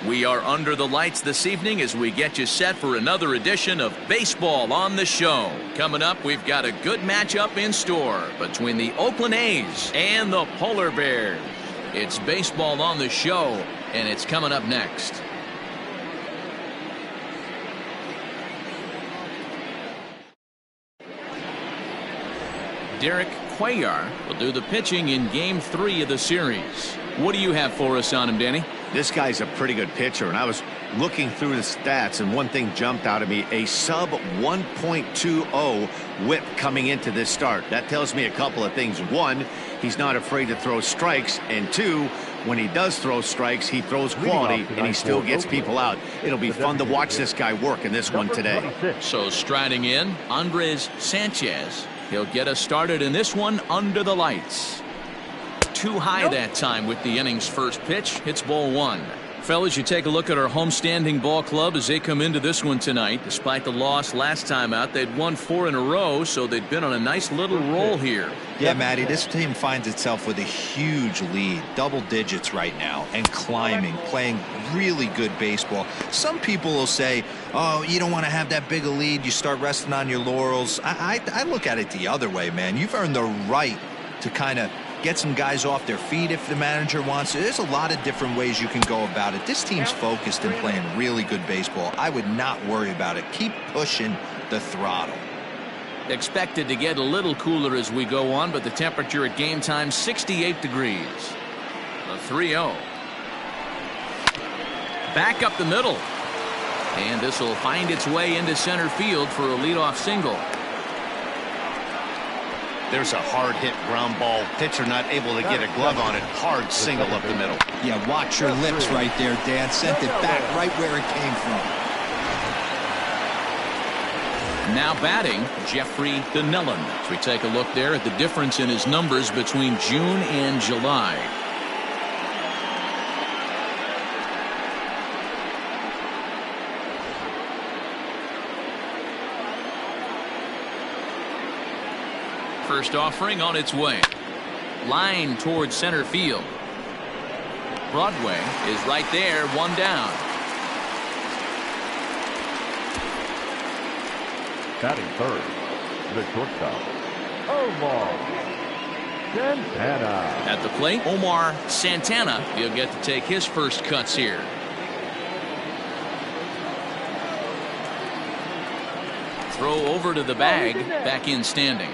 We are under the lights this evening as we get you set for another edition of Baseball on the Show. Coming up, we've got a good matchup in store between the Oakland A's and the Polar Bears. It's Baseball on the Show, and it's coming up next. Derek Cuellar will do the pitching in Game 3 of the series. What do you have for us on him, Danny? This guy's a pretty good pitcher, and I was looking through the stats, and one thing jumped out at me: a sub 1.20 whip coming into this start. That tells me a couple of things. One, he's not afraid to throw strikes, and two, when he does throw strikes, he throws quality, and he still gets people out. It'll be fun to watch this guy work in this one today. So striding in, Andres Sanchez. He'll get us started in this one under the lights. Too high that time with the inning's first pitch. It's ball one. Fellas, you take a look at our homestanding ball club as they come into this one tonight. Despite the loss last time out, they'd won 4 in a row, so they've been on a nice little roll here. Yeah, Matty, this team finds itself with a huge lead, double digits right now, and climbing, playing really good baseball. Some people will say, oh, you don't want to have that big a lead, you start resting on your laurels. I look at it the other way, man. You've earned the right to kind of get some guys off their feet if the manager wants to. There's a lot of different ways you can go about it. This team's focused and playing really good baseball. I would not worry about it. Keep pushing the throttle. Expected to get a little cooler as we go on, but the temperature at game time 68 degrees. The 3-0. Back up the middle. And this will find its way into center field for a leadoff single. There's a hard hit ground ball. Pitcher not able to get a glove on it. Hard single up the middle. Yeah, watch your lips right there, Dan. Sent it back right where it came from. Now batting, Jeffrey Donnellan. As we take a look there at the difference in his numbers between June and July. First offering on its way. Line towards center field. Broadway is right there, one down. Batting third, the shortstop, Omar Santana. At the plate, Omar Santana. He'll get to take his first cuts here. Throw over to the bag, back in standing.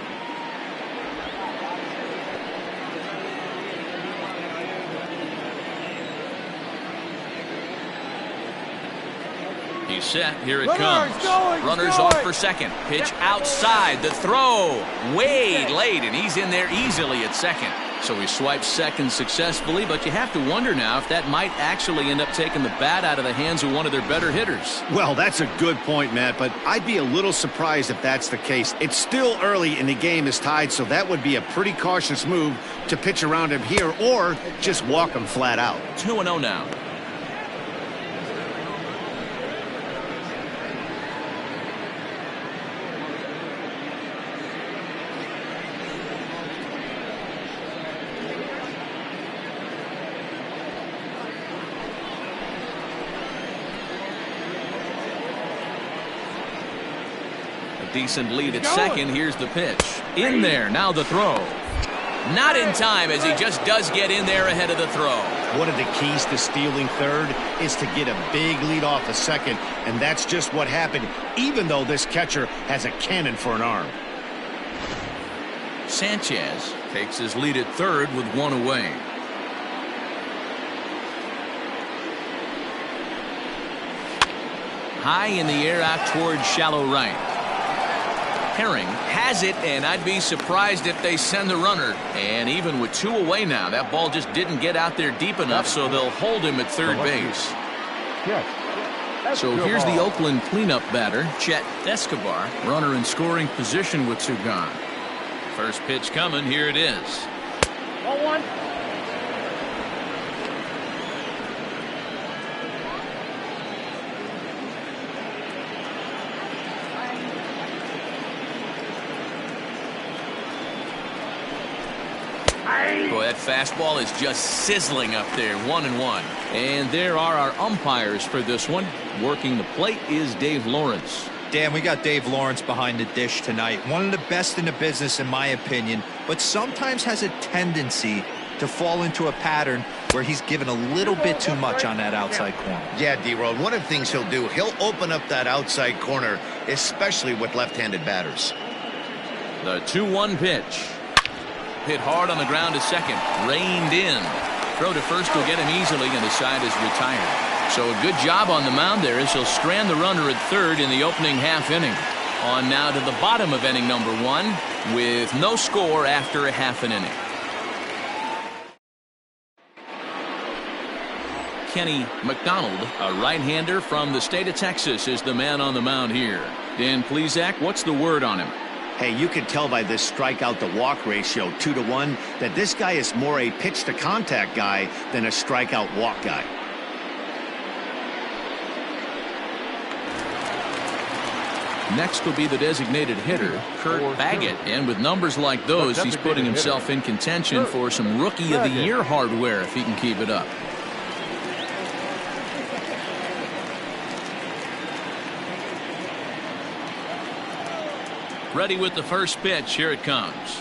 He's set. Here it comes. Runners off for second. Pitch outside. The throw way late, and he's in there easily at second. So he swipes second successfully, but you have to wonder now if that might actually end up taking the bat out of the hands of one of their better hitters. Well, that's a good point, Matt, but I'd be a little surprised if that's the case. It's still early and the game is tied, so that would be a pretty cautious move to pitch around him here or just walk him flat out. 2-0 now. Decent lead at second. Here's the pitch. In there. Now the throw. Not in time as he just does get in there ahead of the throw. One of the keys to stealing third is to get a big lead off a second, and that's just what happened, even though this catcher has a cannon for an arm. Sanchez takes his lead at third with one away. High in the air out towards shallow right. Herring has it, and I'd be surprised if they send the runner. And even with 2 away now, that ball just didn't get out there deep enough, so they'll hold him at third base. So here's the Oakland cleanup batter, Chet Escobar, runner in scoring position with 2 gone. First pitch coming, here it is. 0-1. Boy, that fastball is just sizzling up there. 1-1. And there are our umpires for this one. Working the plate is Dave Lawrence. Dan, we got Dave Lawrence behind the dish tonight. One of the best in the business, in my opinion, but sometimes has a tendency to fall into a pattern where he's given a little bit too much on that outside corner. Yeah, D-Road, one of the things he'll do, he'll open up that outside corner, especially with left-handed batters. The 2-1 pitch. Hit hard on the ground to second. Reined in. Throw to first will get him easily, and the side is retired. So a good job on the mound there as he'll strand the runner at third in the opening half inning. On now to the bottom of inning number 1 with no score after a half an inning. Kenny McDonald, a right-hander from the state of Texas, is the man on the mound here. Dan Plesac, what's the word on him? Hey, you can tell by this strikeout to walk ratio 2-to-1 that this guy is more a pitch to contact guy than a strikeout walk guy. Next will be the designated hitter, Kurt Baggett. And with numbers like those, he's putting himself in contention for some Rookie of the Year hardware if he can keep it up. Ready with the first pitch. Here it comes.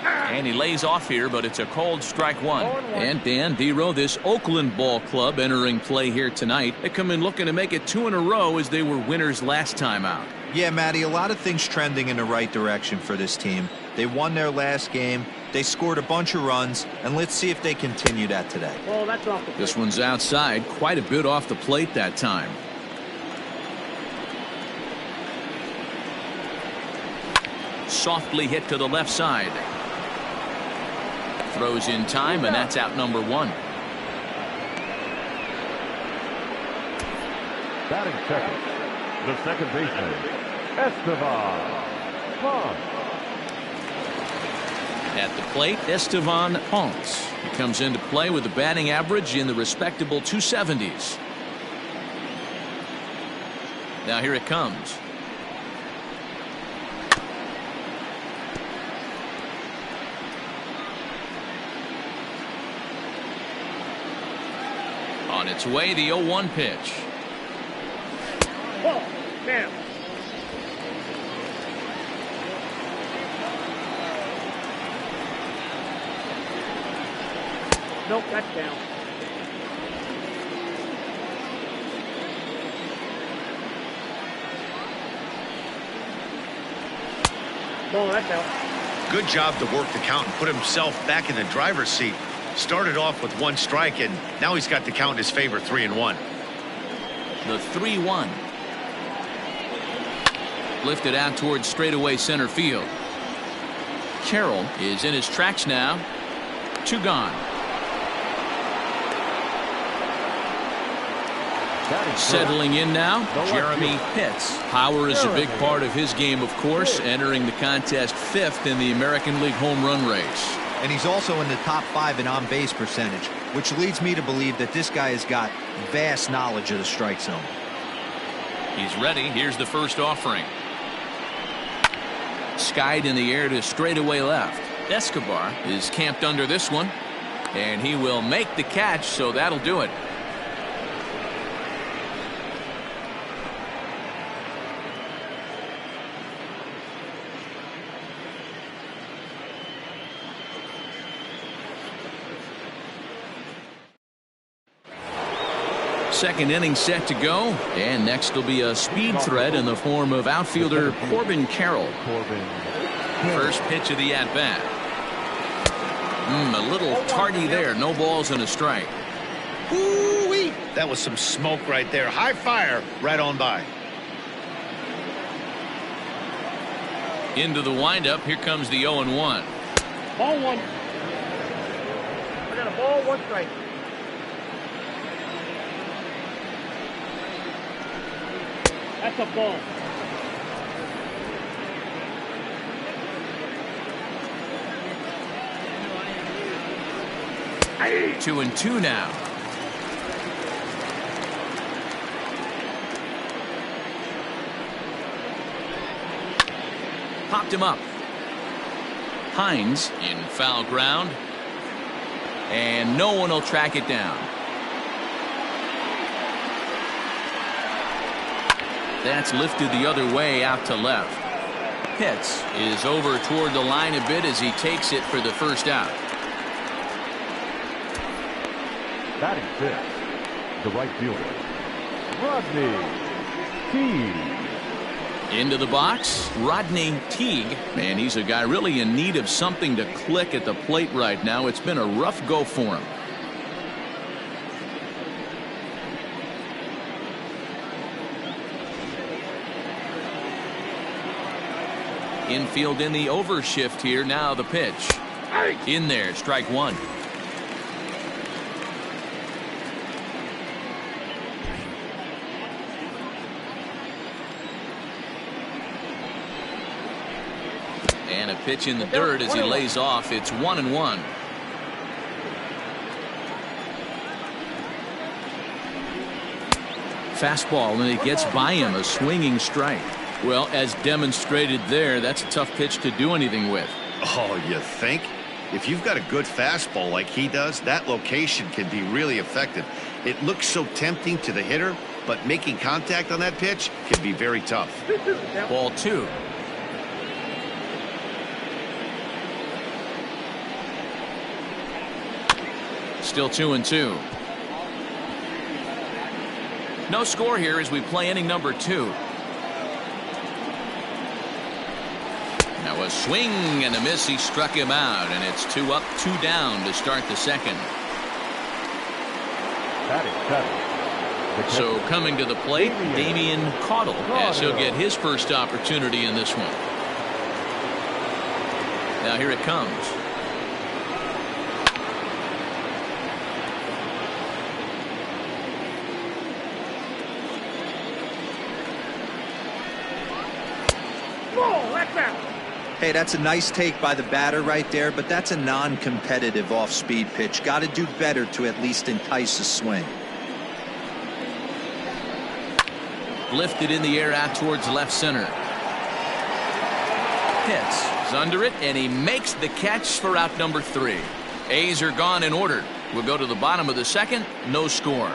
And he lays off here, but it's a cold strike one. And Dan, D-Row, this Oakland ball club entering play here tonight. They come in looking to make it 2 in a row as they were winners last time out. Yeah, Matty, a lot of things trending in the right direction for this team. They won their last game. They scored a bunch of runs, and let's see if they continue that today. Oh, that's off the plate. This one's outside, quite a bit off the plate that time. Softly hit to the left side. Throws in time, and that's out number 1. Batting second, the second baseman, Esteban Ponce. At the plate, Esteban Ponce. He comes into play with a batting average in the respectable 270s. Now here it comes. On its way, the 0-1 pitch. Ball, down. Nope, that's down. Ball, that's out. Good job to work the count and put himself back in the driver's seat. Started off with 1 strike, and now he's got the count in his favor, 3-1. The 3-1. Lifted out towards straightaway center field. Carroll is in his tracks now. 2 gone. Settling in now, Jeremy Pitts. Power is a big part of his game, of course, entering the contest 5th in the American League home run race. And he's also in the top 5 in on-base percentage, which leads me to believe that this guy has got vast knowledge of the strike zone. He's ready. Here's the first offering. Skied in the air to straightaway left. Escobar is camped under this one, and he will make the catch, so that'll do it. Second inning set to go, and next will be a speed threat in the form of outfielder Corbin Carroll. First pitch of the at-bat. A little tardy there. No balls and a strike. Ooh-wee. That was some smoke right there. High fire right on by. Into the windup. Here comes the 0-1. Ball 1. I got a ball, 1 strike. That's a ball. Hey. 2-2 now. Popped him up. Hines in foul ground. And no one will track it down. That's lifted the other way out to left. Pitts is over toward the line a bit as he takes it for the first out. Batting fifth, the right fielder, Rodney Teague. Into the box, Rodney Teague. Man, he's a guy really in need of something to click at the plate right now. It's been a rough go for him. Infield in the overshift here. Now the pitch. In there, strike one. And a pitch in the dirt as he lays off. It's 1-1. Fastball, and it gets by him. A swinging strike. Well, as demonstrated there, that's a tough pitch to do anything with. Oh, you think? If you've got a good fastball like he does, that location can be really effective. It looks so tempting to the hitter, but making contact on that pitch can be very tough. Ball two. Still 2-2. No score here as we play inning number 2. Now a swing and a miss. He struck him out, and it's 2 up, 2 down to start the second. So coming to the plate, Damian Caudle, as he'll get his first opportunity in this one. Now here it comes. Hey, that's a nice take by the batter right there, but that's a non-competitive off-speed pitch. Got to do better to at least entice a swing. Lifted in the air out towards left center. Pitts is under it, and he makes the catch for out number 3. A's are gone in order. We'll go to the bottom of the second. No score.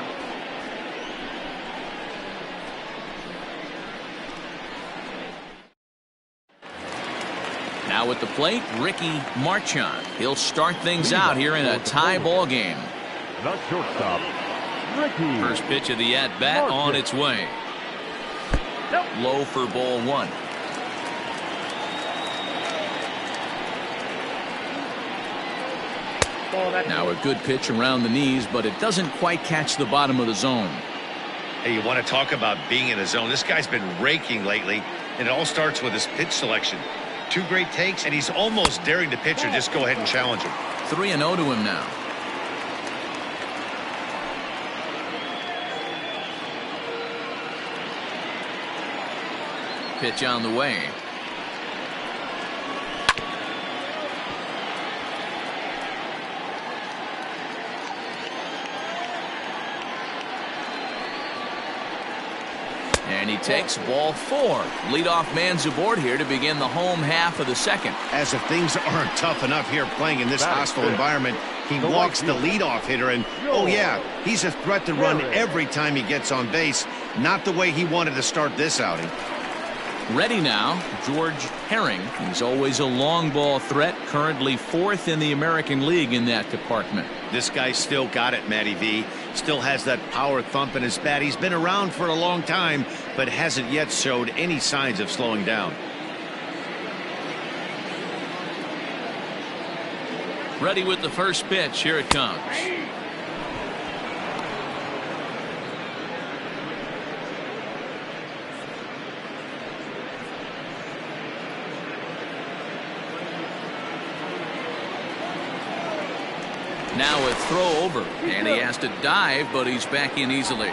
Now at the plate, Ricky Marchand. He'll start things out here in a tie ball game. The shortstop, Ricky. First pitch of the at-bat on its way. Low for ball 1. Now a good pitch around the knees, but it doesn't quite catch the bottom of the zone. Hey, you want to talk about being in a zone? This guy's been raking lately, and it all starts with his pitch selection. 2 great takes, and he's almost daring the pitcher just go ahead and challenge him. 3-0 to him now. Pitch on the way. And he takes ball 4. Leadoff man's aboard here to begin the home half of the second. As if things aren't tough enough here playing in this hostile environment, he walks the leadoff hitter, and oh yeah, he's a threat to run every time he gets on base. Not the way he wanted to start this outing. Ready now, George Herring. He's always a long ball threat, currently 4th in the American League in that department. This guy still got it, Matty V. Still has that power thump in his bat. He's been around for a long time, but hasn't yet showed any signs of slowing down. Ready with the first pitch. Here it comes. Now a throw over, and he has to dive, but he's back in easily.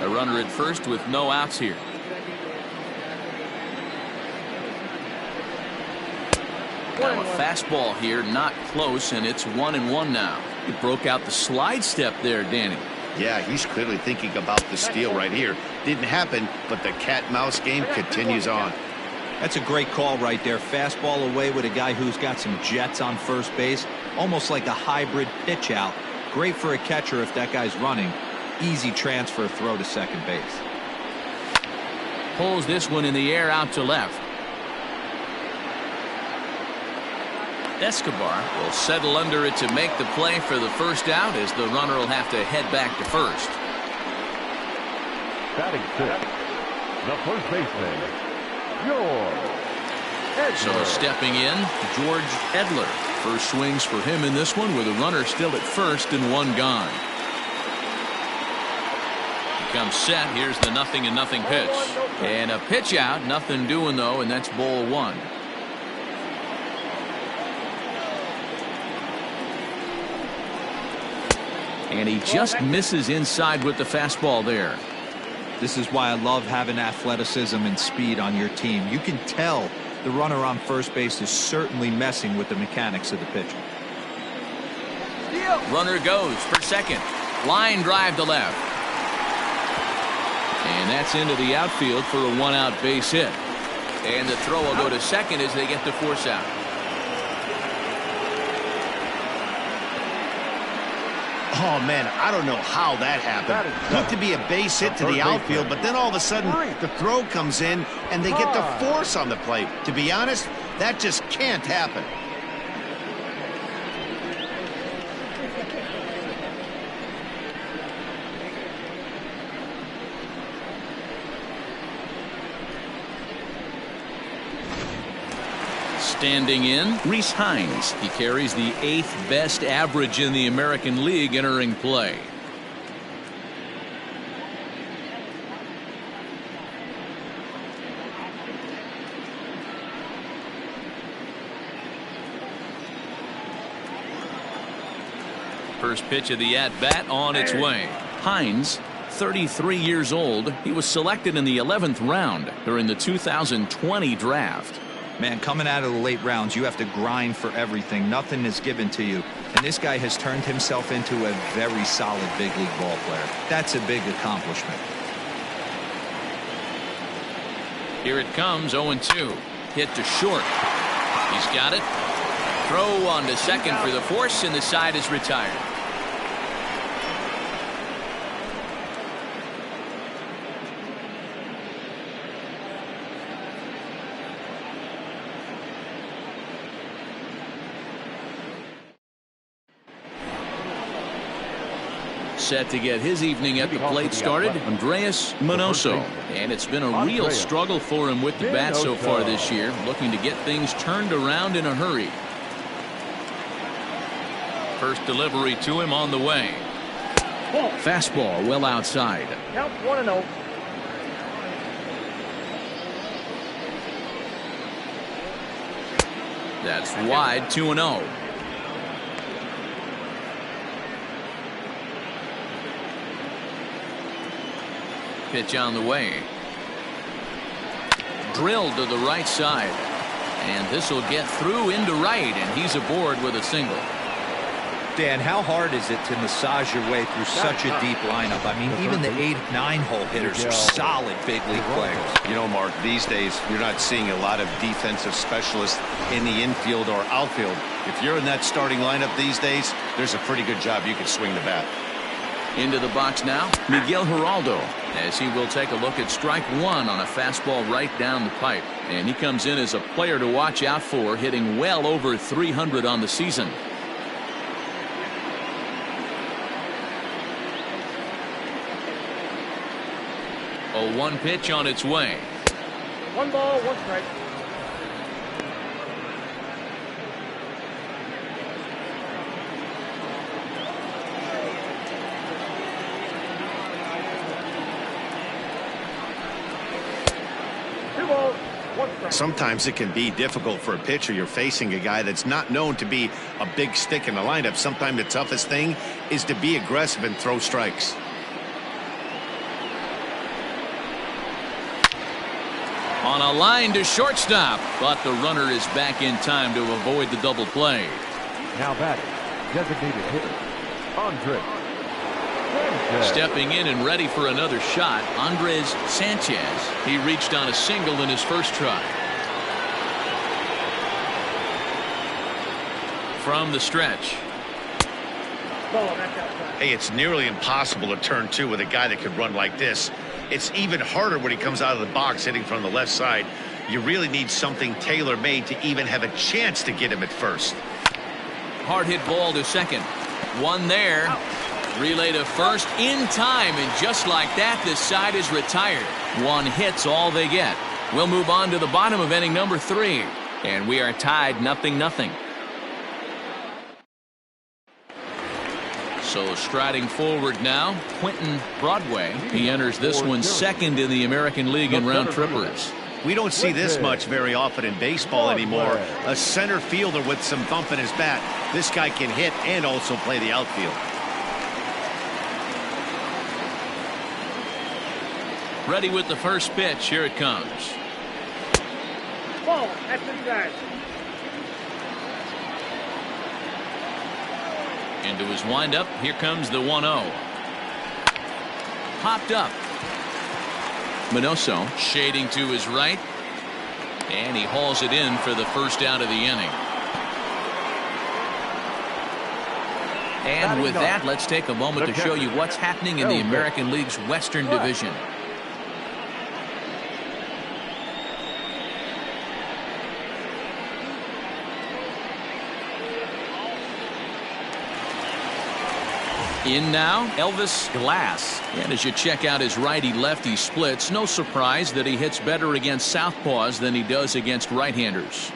A runner at first with no outs here. Now a fastball here, not close, and it's 1-1 now. He broke out the slide step there, Danny. Yeah, he's clearly thinking about the steal right here. Didn't happen, but the cat-mouse game continues on. That's a great call right there. Fastball away with a guy who's got some jets on first base. Almost like a hybrid pitch out. Great for a catcher if that guy's running. Easy transfer throw to second base. Pulls this one in the air out to left. Escobar will settle under it to make the play for the first out, as the runner will have to head back to first. Batting sixth, the first baseman, George Edler. So stepping in, George Edler. First swings for him in this one with a runner still at first and one gone. He comes set. Here's the 0-0 pitch. And a pitch out. Nothing doing though, and that's ball one. And he just misses inside with the fastball there. This is why I love having athleticism and speed on your team. You can tell the runner on first base is certainly messing with the mechanics of the pitcher. Runner goes for second. Line drive to left. And that's into the outfield for a one-out base hit. And the throw will go to second as they get the force out. Oh, man, I don't know how that happened. Looked to be a base hit to the outfield, but then all of a sudden the throw comes in and they get the force on the plate. To be honest, that just can't happen. Standing in, Rhys Hines. He carries the 8th best average in the American League entering play. First pitch of the at-bat on its way. Hines, 33 years old. He was selected in the 11th round during the 2020 draft. Man, coming out of the late rounds, you have to grind for everything. Nothing is given to you. And this guy has turned himself into a very solid big league ball player. That's a big accomplishment. Here it comes, 0-2. Hit to short. He's got it. Throw on to second for the force, and the side is retired. Set to get his evening at the plate started, Andrés Minoso. And it's been a real struggle for him with the bat so far this year, looking to get things turned around in a hurry. First delivery to him on the way. Fastball well outside. Count 1-0. That's wide, 2-0. Pitch on the way. Drilled to the right side. And this will get through into right, and he's aboard with a single. Dan, how hard is it to massage your way through such a deep lineup? I mean, even the 8-9 hole hitters are solid big league players. You know, Mark, these days you're not seeing a lot of defensive specialists in the infield or outfield. If you're in that starting lineup these days, there's a pretty good job you can swing the bat. Into the box now, Miguel Geraldo, as he will take a look at strike one on a fastball right down the pipe. And he comes in as a player to watch out for, hitting well over 300 on the season. A 1 pitch on its way. 1 ball, 1 strike. Sometimes it can be difficult for a pitcher. You're facing a guy that's not known to be a big stick in the lineup. Sometimes the toughest thing is to be aggressive and throw strikes. On a line to shortstop, but the runner is back in time to avoid the double play. Now batting, designated hitter, Andrés Sanchez. Stepping in and ready for another shot, Andrés Sanchez. He reached on a single in his first try. from the stretch. Hey, it's nearly impossible to turn two with a guy that could run like this. It's even harder when he comes out of the box hitting from the left side. You really need something tailor-made to even have a chance to get him at first. Hard hit ball to second. One there. Relay to first in time, and just like that, this side is retired. One hit's all they get. We'll move on to the bottom of inning number 3, and we are tied 0-0. So striding forward now, Quentin Broadway. He enters this one second in the American League in round trippers. We don't see this much very often in baseball anymore. A center fielder with some thump in his bat. This guy can hit and also play the outfield. Ready with the first pitch. Here it comes. Ball, that's the guys. Into his windup. Here comes the 1-0. Popped up. Minoso shading to his right. And he hauls it in for the first out of the inning. And with that, let's take a moment to show you what's happening in the American League's Western Division. In now, Elvis Glass. And as you check out his righty-lefty splits, no surprise that he hits better against southpaws than he does against right-handers.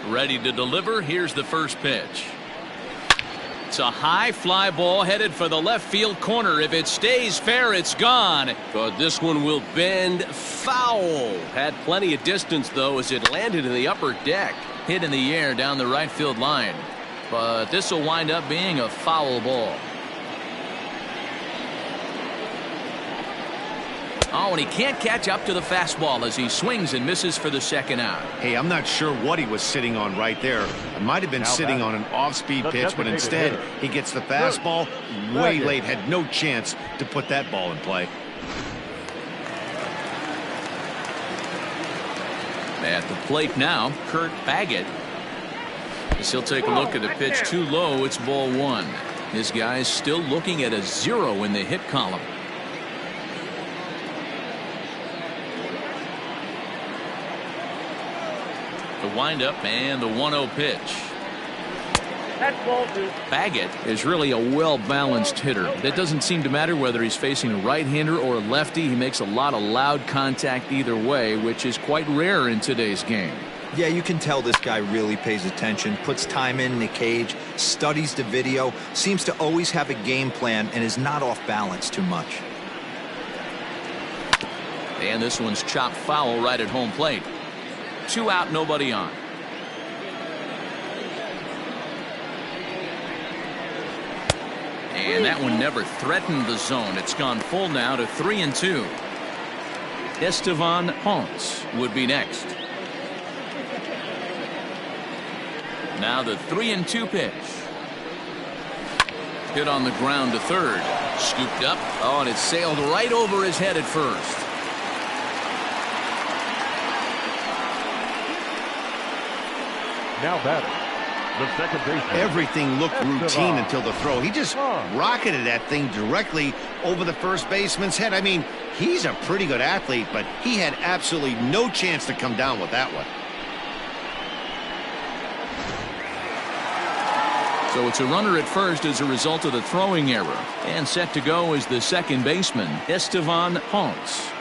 Ready to deliver. Here's the first pitch. It's a high fly ball headed for the left field corner. If it stays fair, it's gone. But this one will bend foul. Had plenty of distance, though, as it landed in the upper deck. Hit in the air down the right field line. But this will wind up being a foul ball. Oh, and he can't catch up to the fastball as he swings and misses for the second out. Hey, I'm not sure what he was sitting on right there. It might have been sitting on an off-speed pitch, but instead he gets the fastball way late. Had no chance to put that ball in play. At the plate now, Kurt Baggett. As he'll take a look at the pitch too low, it's ball 1. His guy's still looking at a 0 in the hit column. The windup and the 1-0 pitch. That's ball 2. Baggett is really a well-balanced hitter. It doesn't seem to matter whether he's facing a right-hander or a lefty. He makes a lot of loud contact either way, which is quite rare in today's game. Yeah, you can tell this guy really pays attention, puts time in the cage, studies the video, seems to always have a game plan, and is not off balance too much. And this one's chopped foul right at home plate. 2 out, nobody on. And that one never threatened the zone. It's gone full now to 3-2. Estevan Ponce would be next. Now the 3-2 pitch. Hit on the ground to third. Scooped up. Oh, and it sailed right over his head at first. Now batting, the second baseman. Everything looked routine until the throw. He just rocketed that thing directly over the first baseman's head. I mean, he's a pretty good athlete, but he had absolutely no chance to come down with that one. So it's a runner at first as a result of the throwing error. And set to go is the second baseman, Estevan Ponce.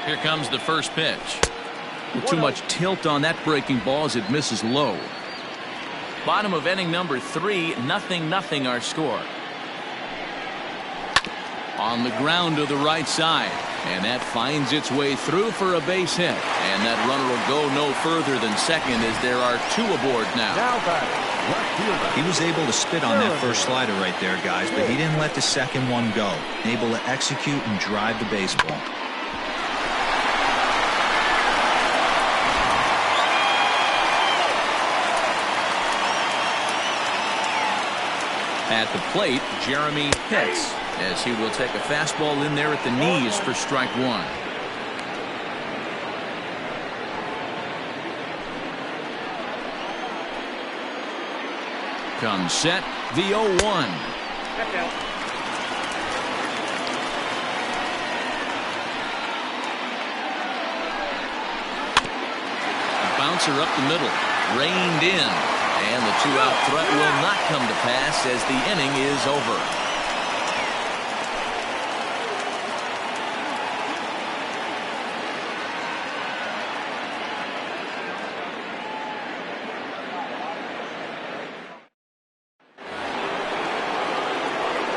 Here comes the first pitch. Too much tilt on that breaking ball as it misses low. Bottom of inning number 3, 0-0 our score. On the ground to the right side, and that finds its way through for a base hit. And that runner will go no further than second as there are 2 aboard now. He was able to spit on that first slider right there, guys, but he didn't let the second one go. Able to execute and drive the baseball. At the plate, Jeremy Pitts, as he will take a fastball in there at the knees for strike one. Comes set, the 0-1. Bouncer up the middle, reined in, and the two-out threat will not come to pass as the inning is over.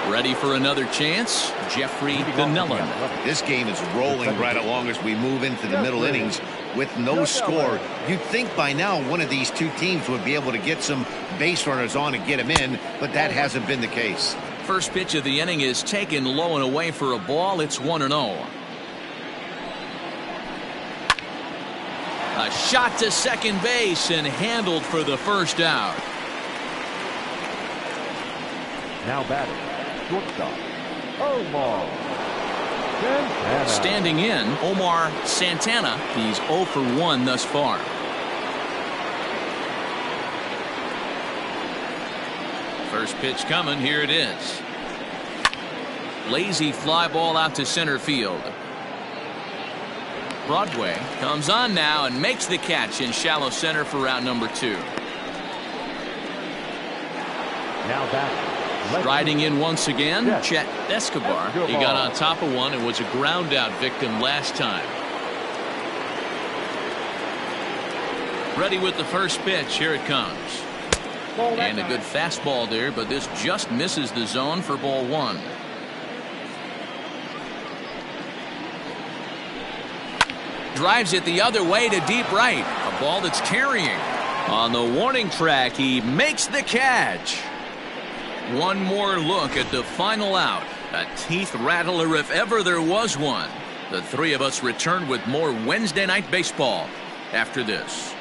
Ready for another chance, Jeffrey Donnellan. This game is rolling right along as we move into the middle innings with no score. You'd think by now one of these two teams would be able to get some base runners on and get them in, but that hasn't been the case. First pitch of the inning is taken low and away for a ball. It's 1-0. A shot to second base and handled for the first out. Now batting, shortstop, Omar Santana. Standing in, Omar Santana. He's 0 for 1 thus far. First pitch coming. Here it is. Lazy fly ball out to center field. Broadway comes on now and makes the catch in shallow center for out number 2. Now batting. Riding in once again, Chet Escobar. He got on top of one and was a ground out victim last time. Ready with the first pitch. Here it comes. And a good fastball there, but this just misses the zone for ball 1. Drives it the other way to deep right. A ball that's carrying. On the warning track, he makes the catch. One more look at the final out. A teeth rattler if ever there was one. The three of us return with more Wednesday Night Baseball after this.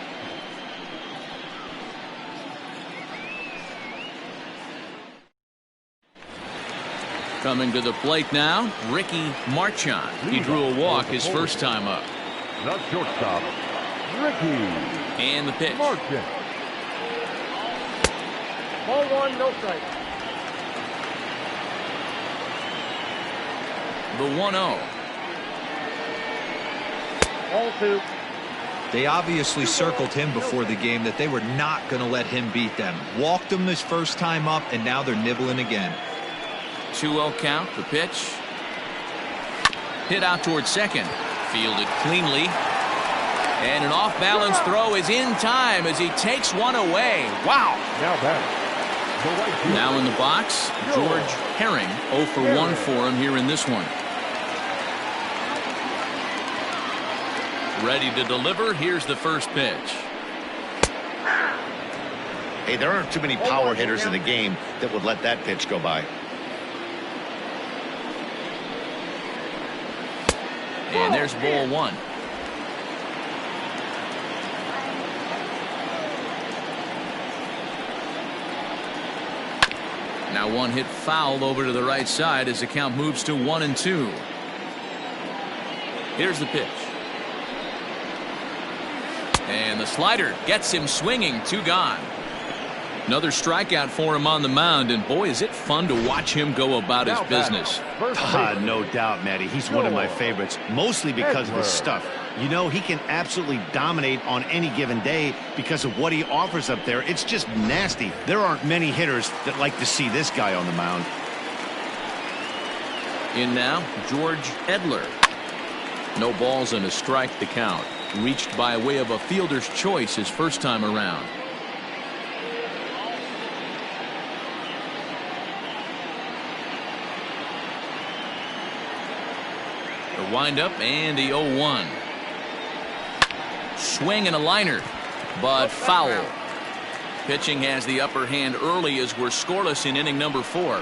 Coming to the plate now, Ricky Marchand. He drew a walk his first time up. The shortstop, Ricky. And the pitch. Marchand. Ball 1, no strike. The 1-0. Ball 2. They obviously circled him before the game that they were not going to let him beat them. Walked him his first time up, and now they're nibbling again. 2-0 count. The pitch. Hit out towards second. Fielded cleanly. And an off-balance throw is in time as he takes one away. Wow. Now batting. Now in the box, George Herring. 0 for 1 for him here in this one. Ready to deliver. Here's the first pitch. Hey, there aren't too many power hitters in the game that would let that pitch go by. And there's ball 1. Now one hit foul over to the right side as the count moves to 1-2. Here's the pitch. And the slider gets him swinging. 2 gone. Another strikeout for him on the mound, and boy, is it fun to watch him go about his business. No doubt, Matty. He's one of my favorites, mostly because of his stuff. You know, he can absolutely dominate on any given day because of what he offers up there. It's just nasty. There aren't many hitters that like to see this guy on the mound. In now, George Edler. No balls and a strike to count. Reached by way of a fielder's choice his first time around. The windup and the 0-1. Swing and a liner, but foul. Pitching has the upper hand early as we're scoreless in inning number 4.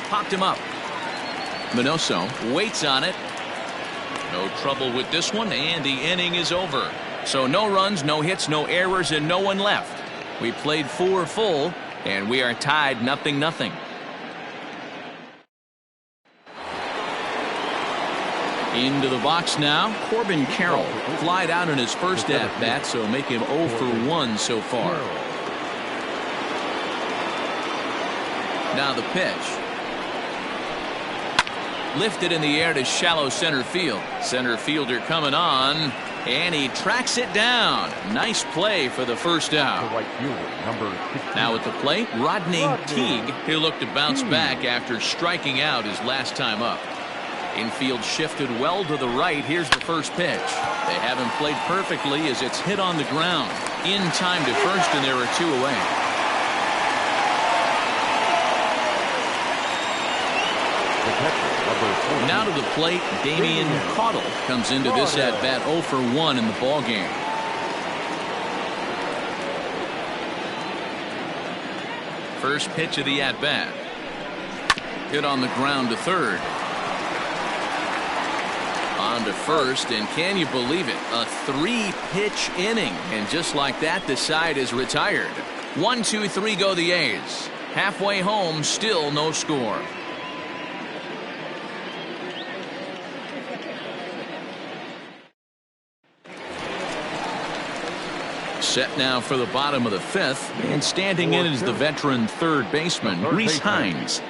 Popped him up. Minoso waits on it. No trouble with this one, and the inning is over. So no runs, no hits, no errors, and no one left. We played 4 full, and we are tied 0-0. Into the box now, Corbin Carroll. Flied out in his first at-bat, so make him 0 for 1 so far. Now the pitch. Lifted in the air to shallow center field. Center fielder coming on, and he tracks it down. Nice play for the first out. Now at the plate, Rodney Teague. He'll look to bounce back after striking out his last time up. Infield shifted well to the right. Here's the first pitch. They haven't played perfectly as it's hit on the ground. In time to first, and there are 2 away. Now to the plate, Damian Caudle comes into this at-bat 0 for 1 in the ballgame. First pitch of the at-bat. Hit on the ground to third. On to first, and can you believe it? A 3-pitch inning, and just like that, the side is retired. 1, 2, 3 go the A's. Halfway home, still no score. Set now for the bottom of the 5th, and standing in is the veteran third baseman, Rhys Hines.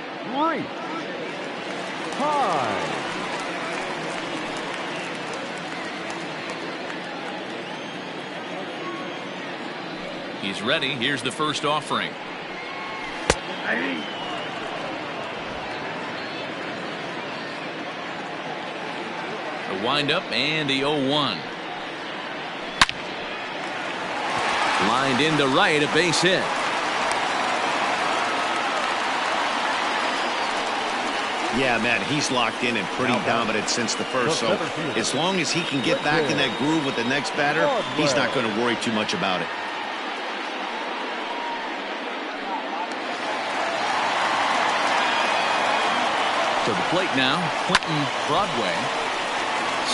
He's ready. Here's the first offering. The windup and the 0-1. Lined into right, a base hit. Yeah, man, he's locked in and pretty dominant since the first. So as long as he can get back in that groove with the next batter, he's not going to worry too much about it. To the plate now, Quentin Broadway.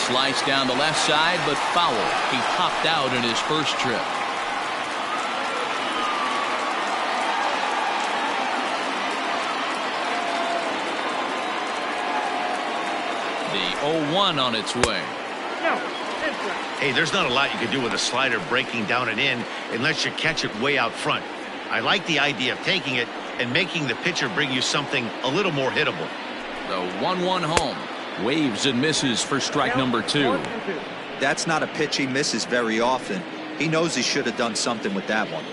Sliced down the left side, but foul. He popped out in his first trip. The 0-1 on its way. Hey, there's not a lot you can do with a slider breaking down and in unless you catch it way out front. I like the idea of taking it and making the pitcher bring you something a little more hittable. The 1-1 home. Waves and misses for strike number 2. That's not a pitch he misses very often. He knows he should have done something with that one.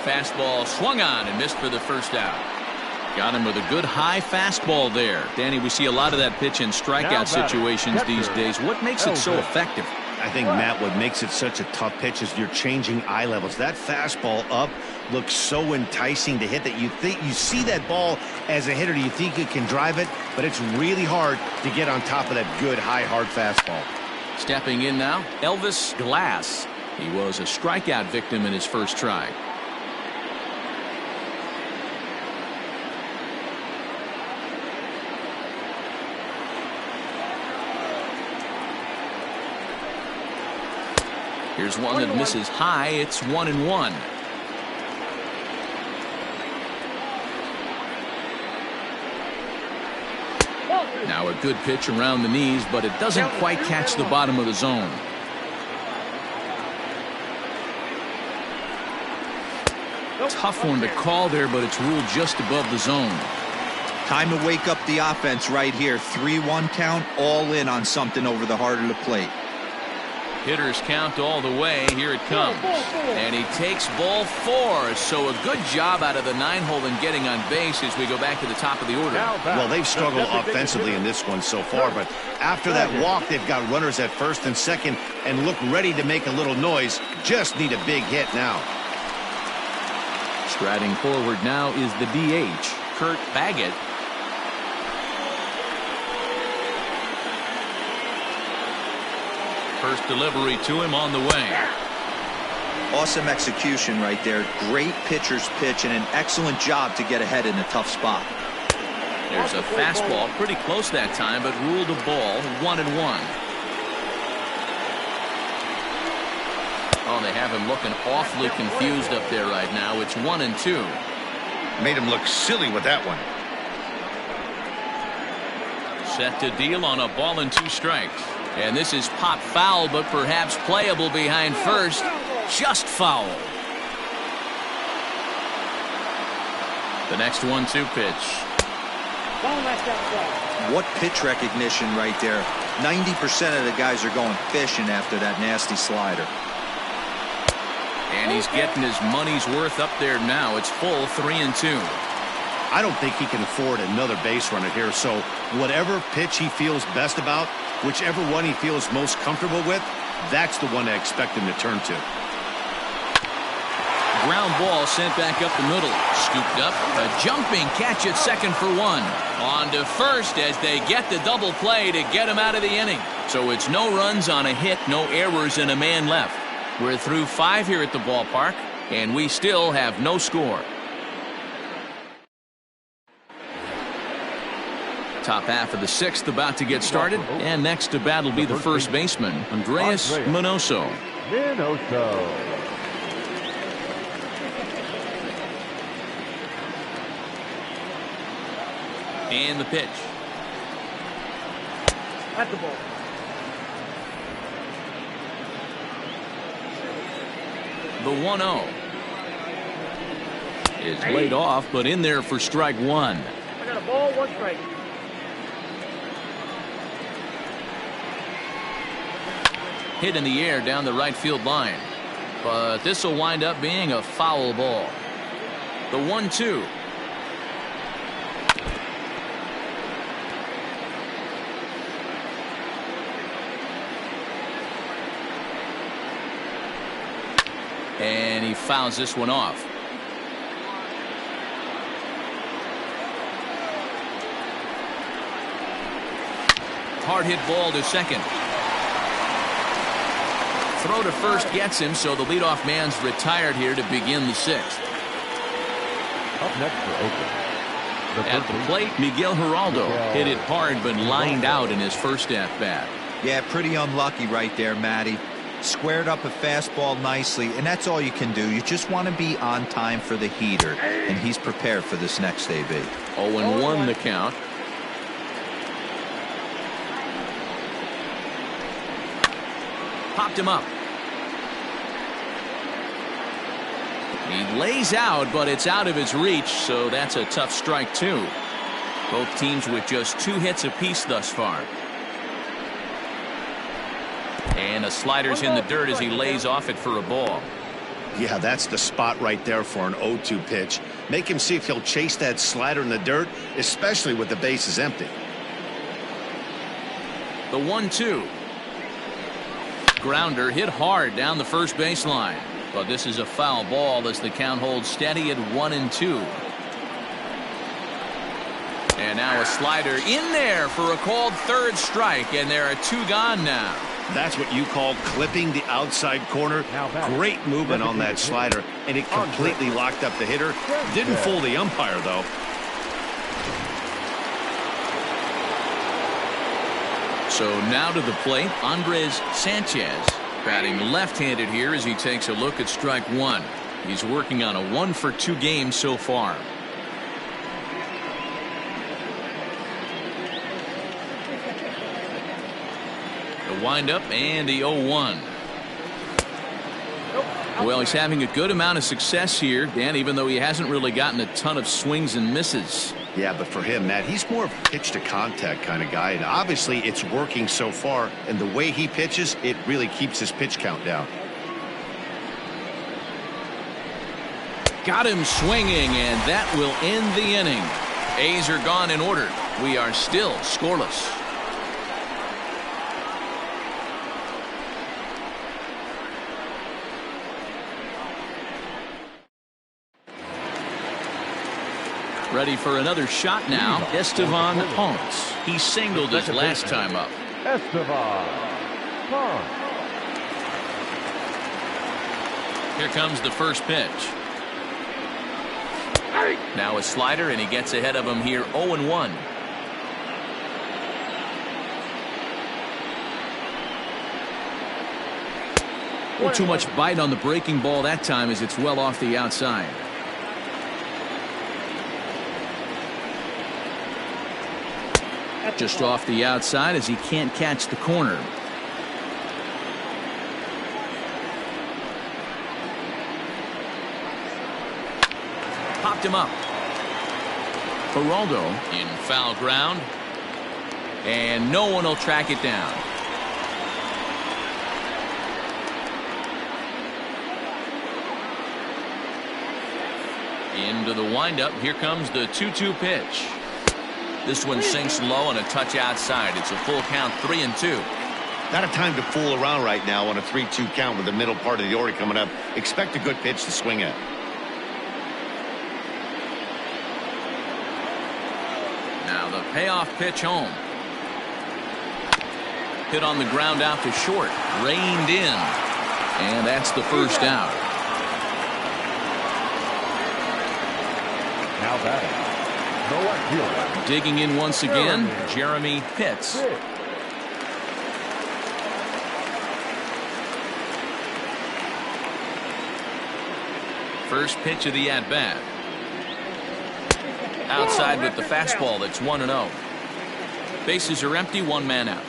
Fastball swung on and missed for the first out. Got him with a good high fastball there. Danny, we see a lot of that pitch in strikeout situations these days. What makes it so effective? I think, Matt, what makes it such a tough pitch is you're changing eye levels. That fastball up looks so enticing to hit that you see that ball as a hitter. You think you can drive it, but it's really hard to get on top of that good high hard fastball. Stepping in now, Elvis Glass. He was a strikeout victim in his first try. Here's one that misses high. It's 1-1. Now a good pitch around the knees, but it doesn't quite catch the bottom of the zone. Tough one to call there, but it's ruled just above the zone. Time to wake up the offense right here. 3-1 count, all in on something over the heart of the plate. Hitters count all the way. Here it comes. And he takes ball 4. So a good job out of the 9-hole in getting on base as we go back to the top of the order. Well, they've struggled offensively in this one so far, but after that walk, they've got runners at first and second and look ready to make a little noise. Just need a big hit now. Striding forward now is the DH, Kurt Baggett. First delivery to him on the way. Awesome execution right there. Great pitcher's pitch and an excellent job to get ahead in a tough spot. There's a fastball pretty close that time, but ruled a ball. 1-1. Oh, they have him looking awfully confused up there right now. It's 1-2. Made him look silly with that one. Set to deal on a ball and 2 strikes. And this is pop foul, but perhaps playable behind first. Just foul. The next 1-2 pitch. Don't let that go. What pitch recognition right there. 90% of the guys are going fishing after that nasty slider. And he's getting his money's worth up there now. It's full 3-2. I don't think he can afford another base runner here, so whatever pitch he feels best about, whichever one he feels most comfortable with, that's the one I expect him to turn to. Ground ball sent back up the middle. Scooped up. A jumping catch at second for 1. On to first as they get the double play to get him out of the inning. So it's no runs on a hit, no errors, and a man left. We're through 5 here at the ballpark, and we still have no score. Top half of the 6th about to get started, and next to bat will be the first baseman, Andres Minoso. And the pitch. At the ball. The 1-0 is laid off, but in there for strike 1. I got a ball, 1 strike. Hit in the air down the right field line, but this will wind up being a foul ball. The 1-2. And he fouls this one off. Hard hit ball to second. Throw to first gets him, so the leadoff man's retired here to begin the 6th. Up next for Oakland. At the plate, Miguel Geraldo hit it hard but lined out in his first at-bat. Yeah, pretty unlucky right there, Matty. Squared up a fastball nicely, and that's all you can do. You just want to be on time for the heater, and he's prepared for this next AB. 0-1 the count. Popped him up. He lays out, but it's out of his reach, so that's a tough strike, too. Both teams with just 2 hits apiece thus far. And a slider's in the dirt as he lays off it for a ball. Yeah, that's the spot right there for an 0-2 pitch. Make him see if he'll chase that slider in the dirt, especially with the bases empty. The 1-2. Grounder hit hard down the first baseline. But this is a foul ball as the count holds steady at 1-2. And now a slider in there for a called third strike, and there are 2 gone now. That's what you call clipping the outside corner. Great movement on that slider, and it completely locked up the hitter. Didn't fool the umpire, though. So now to the plate, Andres Sanchez, batting left-handed here as he takes a look at strike 1. He's working on a 1-for-2 game so far. The windup and the 0-1. Well, he's having a good amount of success here, Dan, even though he hasn't really gotten a ton of swings and misses. Yeah, but for him, Matt, he's more of a pitch-to-contact kind of guy, and obviously it's working so far, and the way he pitches, it really keeps his pitch count down. Got him swinging, and that will end the inning. A's are gone in order. We are still scoreless. Ready for another shot now. Estevan Ponce. He singled his last time up. Estevan Ponce. Here comes the first pitch. Now a slider, and he gets ahead of him here 0-1. Not too much bite on the breaking ball that time as it's well off the outside. Just off the outside as he can't catch the corner. Popped him up. Geraldo in foul ground. And no one will track it down. Into the windup. Here comes the 2-2 pitch. This one sinks low and a touch outside. It's a full count, 3-2. Not a time to fool around right now on a 3-2 count with the middle part of the order coming up. Expect a good pitch to swing at. Now the payoff pitch home. Hit on the ground out to short. Reined in. And that's the first out. Now batting. Digging in once again, Jeremy Pitts. First pitch of the at-bat. Outside with the fastball. That's 1-0. Bases are empty, one man out.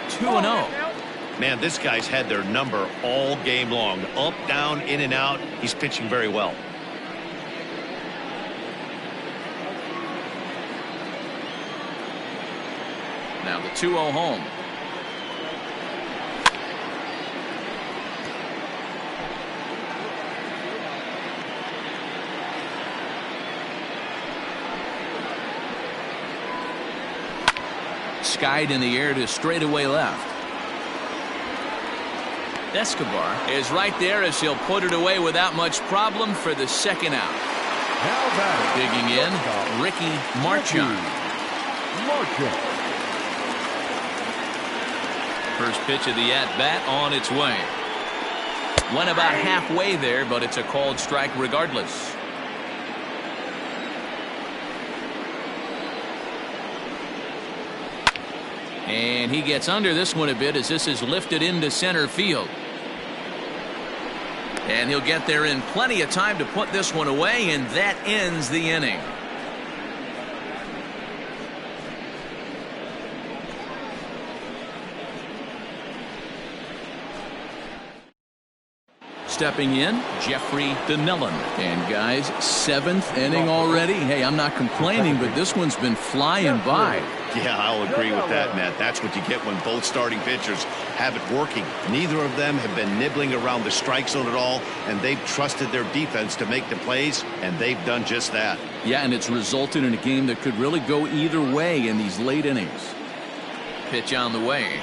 2-0. Man, this guy's had their number all game long. Up, down, in and out. He's pitching very well. Now the 2-0 home. Skied in the air to straightaway left. Escobar is right there as he'll put it away without much problem for the second out. Digging in, Ricky Marchand. First pitch of the at-bat on its way. Went about halfway there, but it's a called strike regardless. And he gets under this one a bit as this is lifted into center field. And he'll get there in plenty of time to put this one away, and that ends the inning. Stepping in, Jeffrey Donnellan. And guys, 7th inning already. Hey, I'm not complaining, but this one's been flying by. Yeah, I'll agree with that, Matt. That's what you get when both starting pitchers have it working. Neither of them have been nibbling around the strike zone at all, and they've trusted their defense to make the plays, and they've done just that. Yeah, and it's resulted in a game that could really go either way in these late innings. Pitch on the way.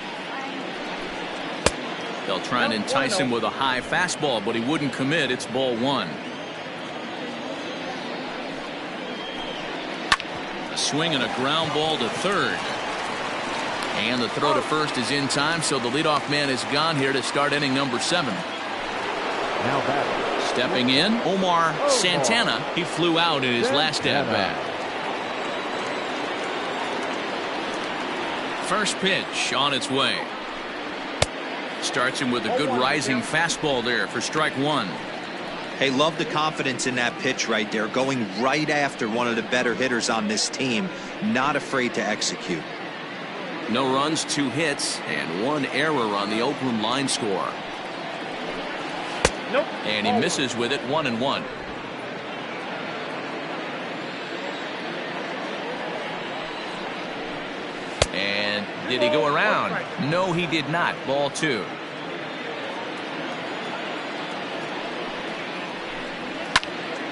They'll try and entice him with a high fastball, but he wouldn't commit. It's ball one. A swing and a ground ball to third. And the throw to first is in time, so the leadoff man is gone here to start inning number 7. Now batting. Stepping in, Omar Santana. He flew out in his last at-bat. First pitch on its way. Starts him with a good rising fastball there for strike one. Hey, love the confidence in that pitch right there. Going right after one of the better hitters on this team. Not afraid to execute. No runs, 2 hits, and 1 error on the Oakland line score. Nope. And he misses with it, 1-1. And did he go around? No, he did not. Ball 2.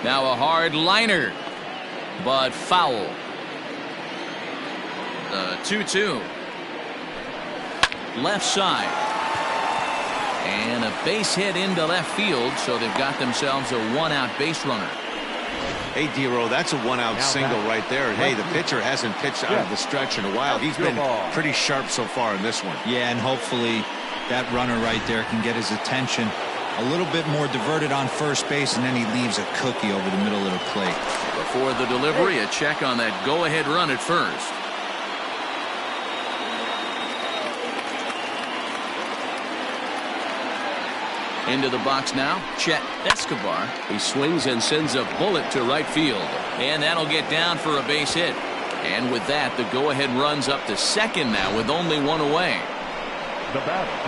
Now a hard liner, but foul. The 2-2. Left side. And a base hit into left field, so they've got themselves a 1-out base runner. Hey, D-Row, that's a 1-out single right there. And hey, the pitcher hasn't pitched out of the stretch in a while. He's been pretty sharp so far in this one. Yeah, and hopefully that runner right there can get his attention. A little bit more diverted on first base, and then he leaves a cookie over the middle of the plate. Before the delivery, a check on that go-ahead run at first. Into the box now, Chet Escobar. He swings and sends a bullet to right field. And that'll get down for a base hit. And with that, the go-ahead runs up to second now with only one away.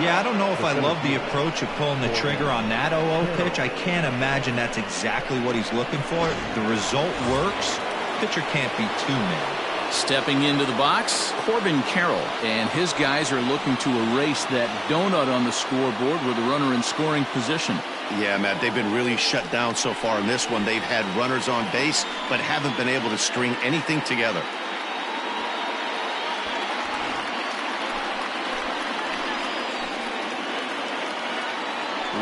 Yeah, I don't know if I love the approach of pulling the trigger on that 0-0 pitch. I can't imagine that's exactly what he's looking for. The result works. Pitcher can't be too mad. Stepping into the box, Corbin Carroll, and his guys are looking to erase that donut on the scoreboard with a runner in scoring position. Yeah, Matt, they've been really shut down so far in this one. They've had runners on base, but haven't been able to string anything together.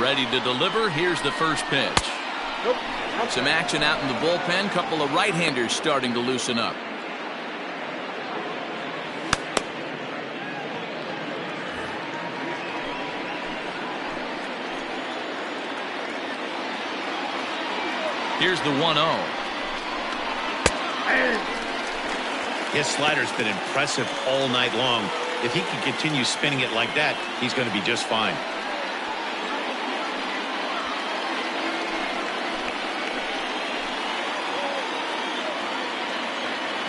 Ready to deliver. Here's the first pitch. Some action out in the bullpen. Couple of right-handers starting to loosen up. Here's the 1-0. His slider's been impressive all night long. If he can continue spinning it like that, he's going to be just fine.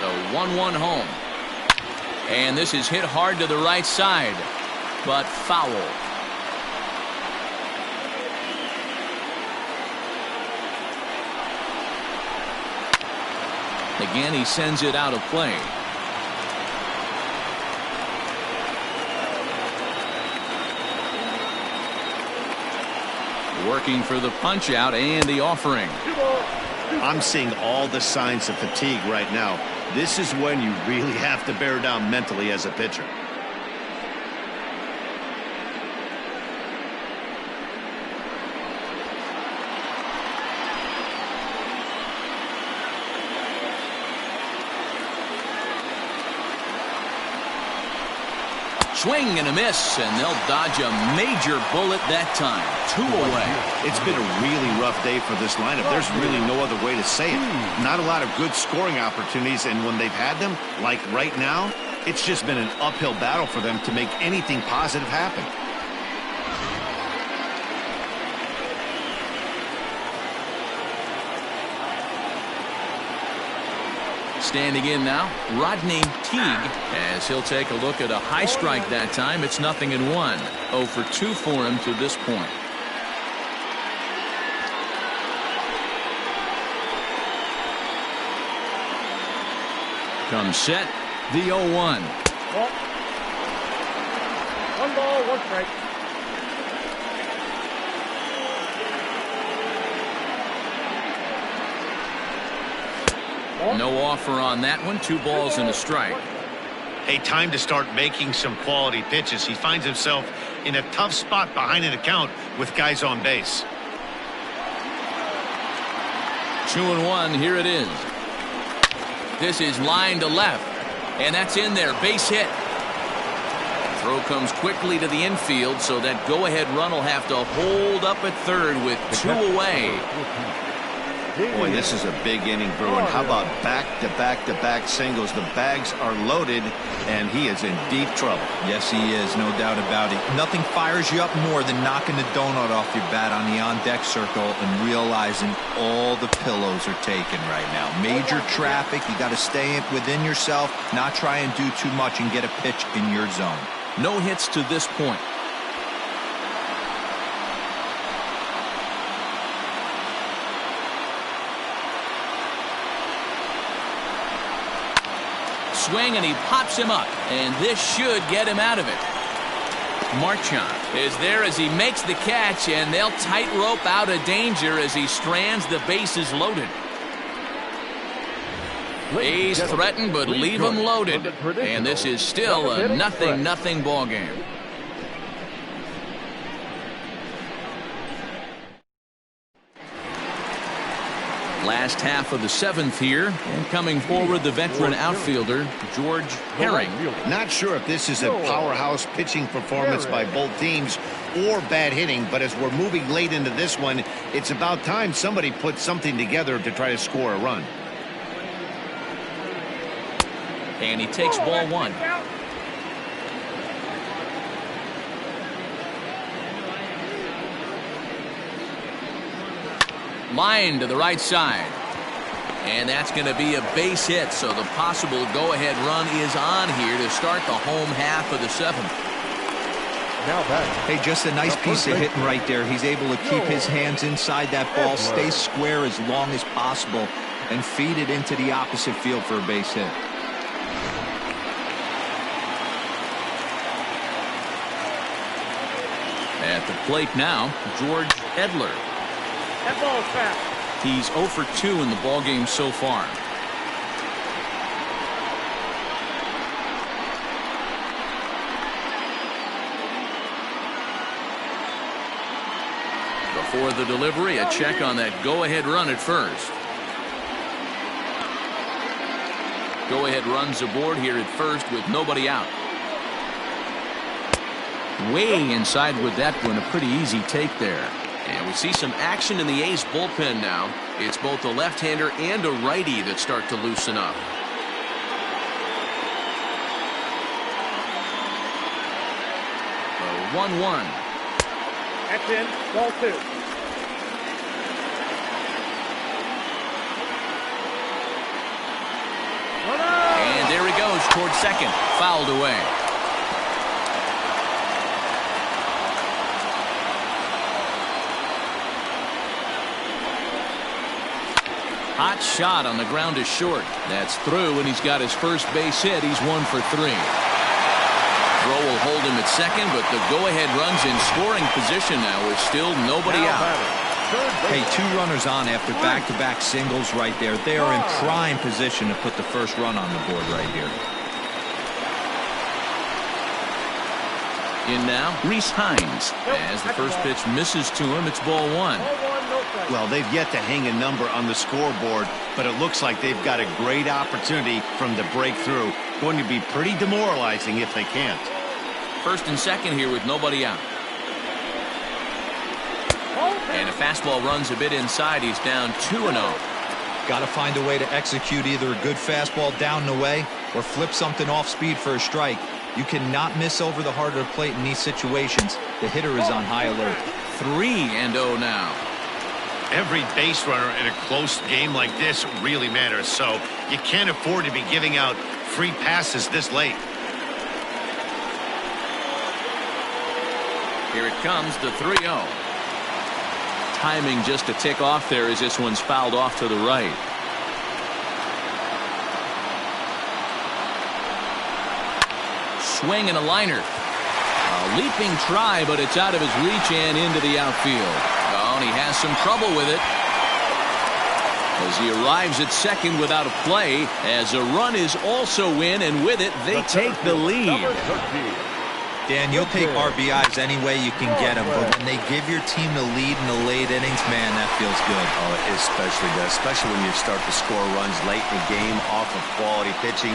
The 1-1 home. And this is hit hard to the right side, but foul. Again, he sends it out of play. Working for the punch out and the offering. I'm seeing all the signs of fatigue right now. This is when you really have to bear down mentally as a pitcher. Swing and a miss, and they'll dodge a major bullet that time. 2 away. It's been a really rough day for this lineup. There's really no other way to say it. Not a lot of good scoring opportunities, and when they've had them, like right now, it's just been an uphill battle for them to make anything positive happen. Standing in now, Rodney Teague, as he'll take a look at a high strike that time. It's 0-1. 0 for 2 for him to this point. Comes set, the 0-1. Ball. 1 ball, 1 strike. No offer on that one. 2 balls and a strike. Hey, time to start making some quality pitches. He finds himself in a tough spot behind an account with guys on base. 2-1. Here it is. This is line to left, and that's in there. Base hit. Throw comes quickly to the infield, so that go-ahead run will have to hold up at third with 2 away. Boy, this is a big inning, Bruin. How about back-to-back-to-back singles? The bags are loaded, and he is in deep trouble. Yes, he is, no doubt about it. Nothing fires you up more than knocking the donut off your bat on the on-deck circle and realizing all the pillows are taken right now. Major traffic. You got to stay within yourself, not try and do too much and get a pitch in your zone. No hits to this point. Swing, and he pops him up, and this should get him out of it. Marchand is there as he makes the catch, and they'll tightrope out of danger as he strands the bases loaded. A's threaten, but leave them loaded, and this is still a 0-0 ball game. Last half of the 7th here, and coming forward, the veteran outfielder George Herring. Not sure if this is a powerhouse pitching performance by both teams or bad hitting, but as we're moving late into this one, it's about time somebody put something together to try to score a run. And he takes ball 1. Line to the right side. And that's going to be a base hit, so the possible go-ahead run is on here to start the home half of the 7th. Now back. Hey, just a nice piece of hitting right there. He's able to keep his hands inside that ball, stay square as long as possible, and feed it into the opposite field for a base hit. At the plate now, George Edler. That ball's fast. He's 0 for 2 in the ballgame so far. Before the delivery, a check on that go-ahead run at first. Go-ahead runs aboard here at first with nobody out. Way inside with that one, a pretty easy take there. And we see some action in the A's bullpen now. It's both a left-hander and a righty that start to loosen up. The 1-1. That's in. Ball 2. And there he goes towards second. Fouled away. Hot shot on the ground is short. That's through, and he's got his first base hit. He's 1 for 3. Throw will hold him at second, but the go-ahead runs in scoring position now with still nobody out. Hey, 2 runners on after back-to-back singles right there. They are in prime position to put the first run on the board right here. In now, Reese Hines. As the first pitch misses to him, it's ball 1. Well, they've yet to hang a number on the scoreboard, but it looks like they've got a great opportunity from the breakthrough. Going to be pretty demoralizing if they can't. First and second here with nobody out. And a fastball runs a bit inside. He's down 2-0. Got to find a way to execute either a good fastball down and away or flip something off speed for a strike. You cannot miss over the heart of the plate in these situations. The hitter is on high alert. 3-0 now. Every base runner in a close game like this really matters, so you can't afford to be giving out free passes this late. Here it comes, the 3-0. Timing just a tick off there as this one's fouled off to the right. Swing and a liner. A leaping try, but it's out of his reach and into the outfield. Oh, and he has some trouble with it as he arrives at second without a play, as a run is also in, and with it they take the lead. Dan, you'll take RBIs any way you can get them, but when they give your team the lead in the late innings, man, that feels good. Oh, it especially does, especially when you start to score runs late in the game off of quality pitching.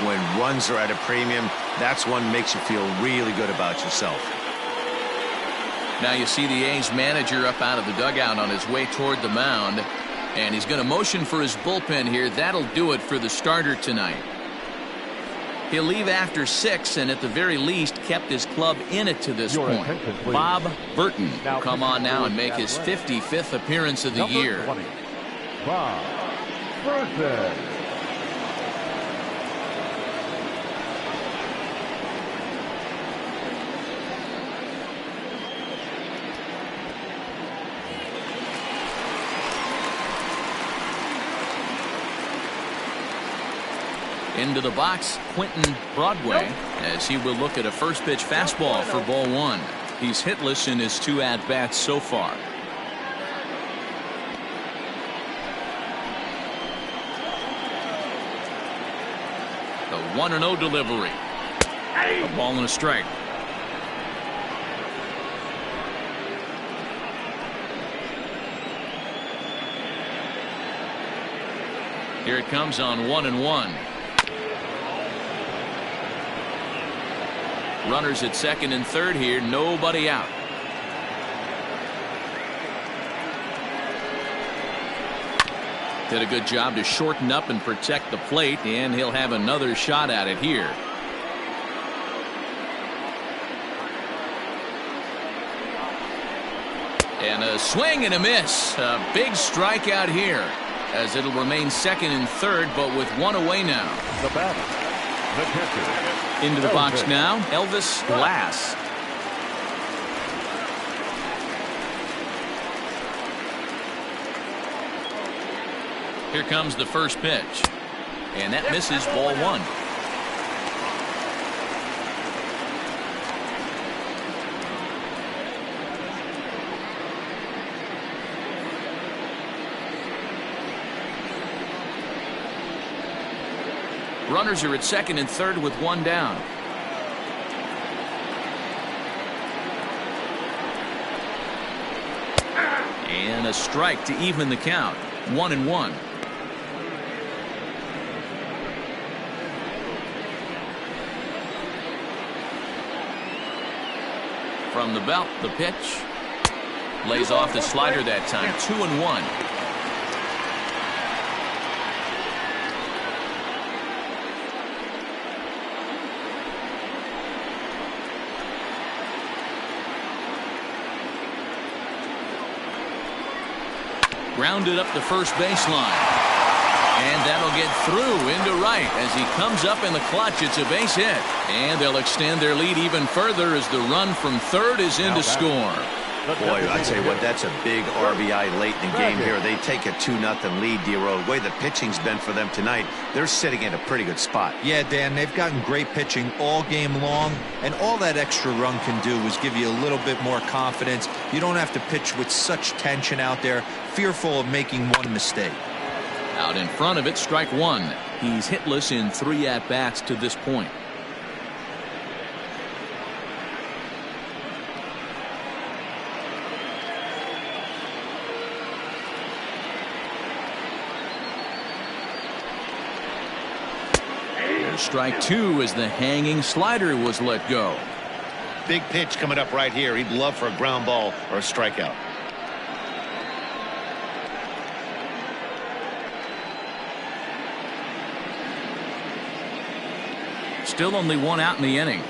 When runs are at a premium, that's one makes you feel really good about yourself. Now you see the A's manager up out of the dugout on his way toward the mound, and he's going to motion for his bullpen here. That'll do it for the starter tonight. He'll leave after 6, and at the very least kept his club in it to this point. Bob Burton will come on now and make his 55th appearance of the year. 20, Bob Burton. Into the box, Quentin Broadway, as he will look at a first pitch fastball for ball 1. He's hitless in his 2 at-bats so far. The 1-0 delivery. A ball and a strike. Here it comes on 1-1. Runners at second and third here, nobody out. Did a good job to shorten up and protect the plate, and he'll have another shot at it here. And a swing and a miss. A big strikeout here, as it'll remain second and third, but with one away now. The batter, the catcher. Into the box now, Elvis Glass. Here comes the first pitch. And that misses, ball one. Runners are at second and third with one down. And a strike to even the count. 1-1. From the belt, the pitch. Lays off the slider that time. 2-1. Grounded up the first baseline. And that'll get through into right as he comes up in the clutch. It's a base hit. And they'll extend their lead even further as the run from third is in to score. Boy, I tell you what, that's a big RBI late in the game here. They take a 2-0 lead, D-Road. The way the pitching's been for them tonight, they're sitting in a pretty good spot. Yeah, Dan, they've gotten great pitching all game long, and all that extra run can do is give you a little bit more confidence. You don't have to pitch with such tension out there, fearful of making one mistake. Out in front of it, strike one. He's hitless in 3 at-bats to this point. Strike two as the hanging slider was let go. Big pitch coming up right here. He'd love for a ground ball or a strikeout. Still only one out in the inning.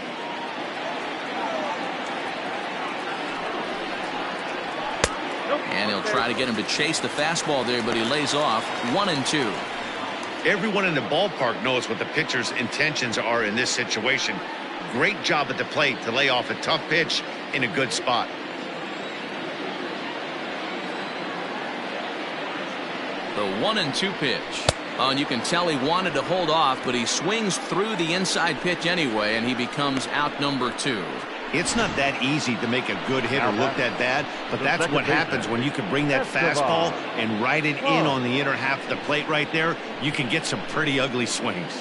And he'll try to get him to chase the fastball there, but he lays off. 1-2. Everyone in the ballpark knows what the pitcher's intentions are in this situation. Great job at the plate to lay off a tough pitch in a good spot. The 1-2 pitch. Oh, and you can tell he wanted to hold off, but he swings through the inside pitch anyway, and he becomes out number 2. It's not that easy to make a good hitter look that bad, but that's what happens when you can bring that fastball and ride it in on the inner half of the plate right there. You can get some pretty ugly swings.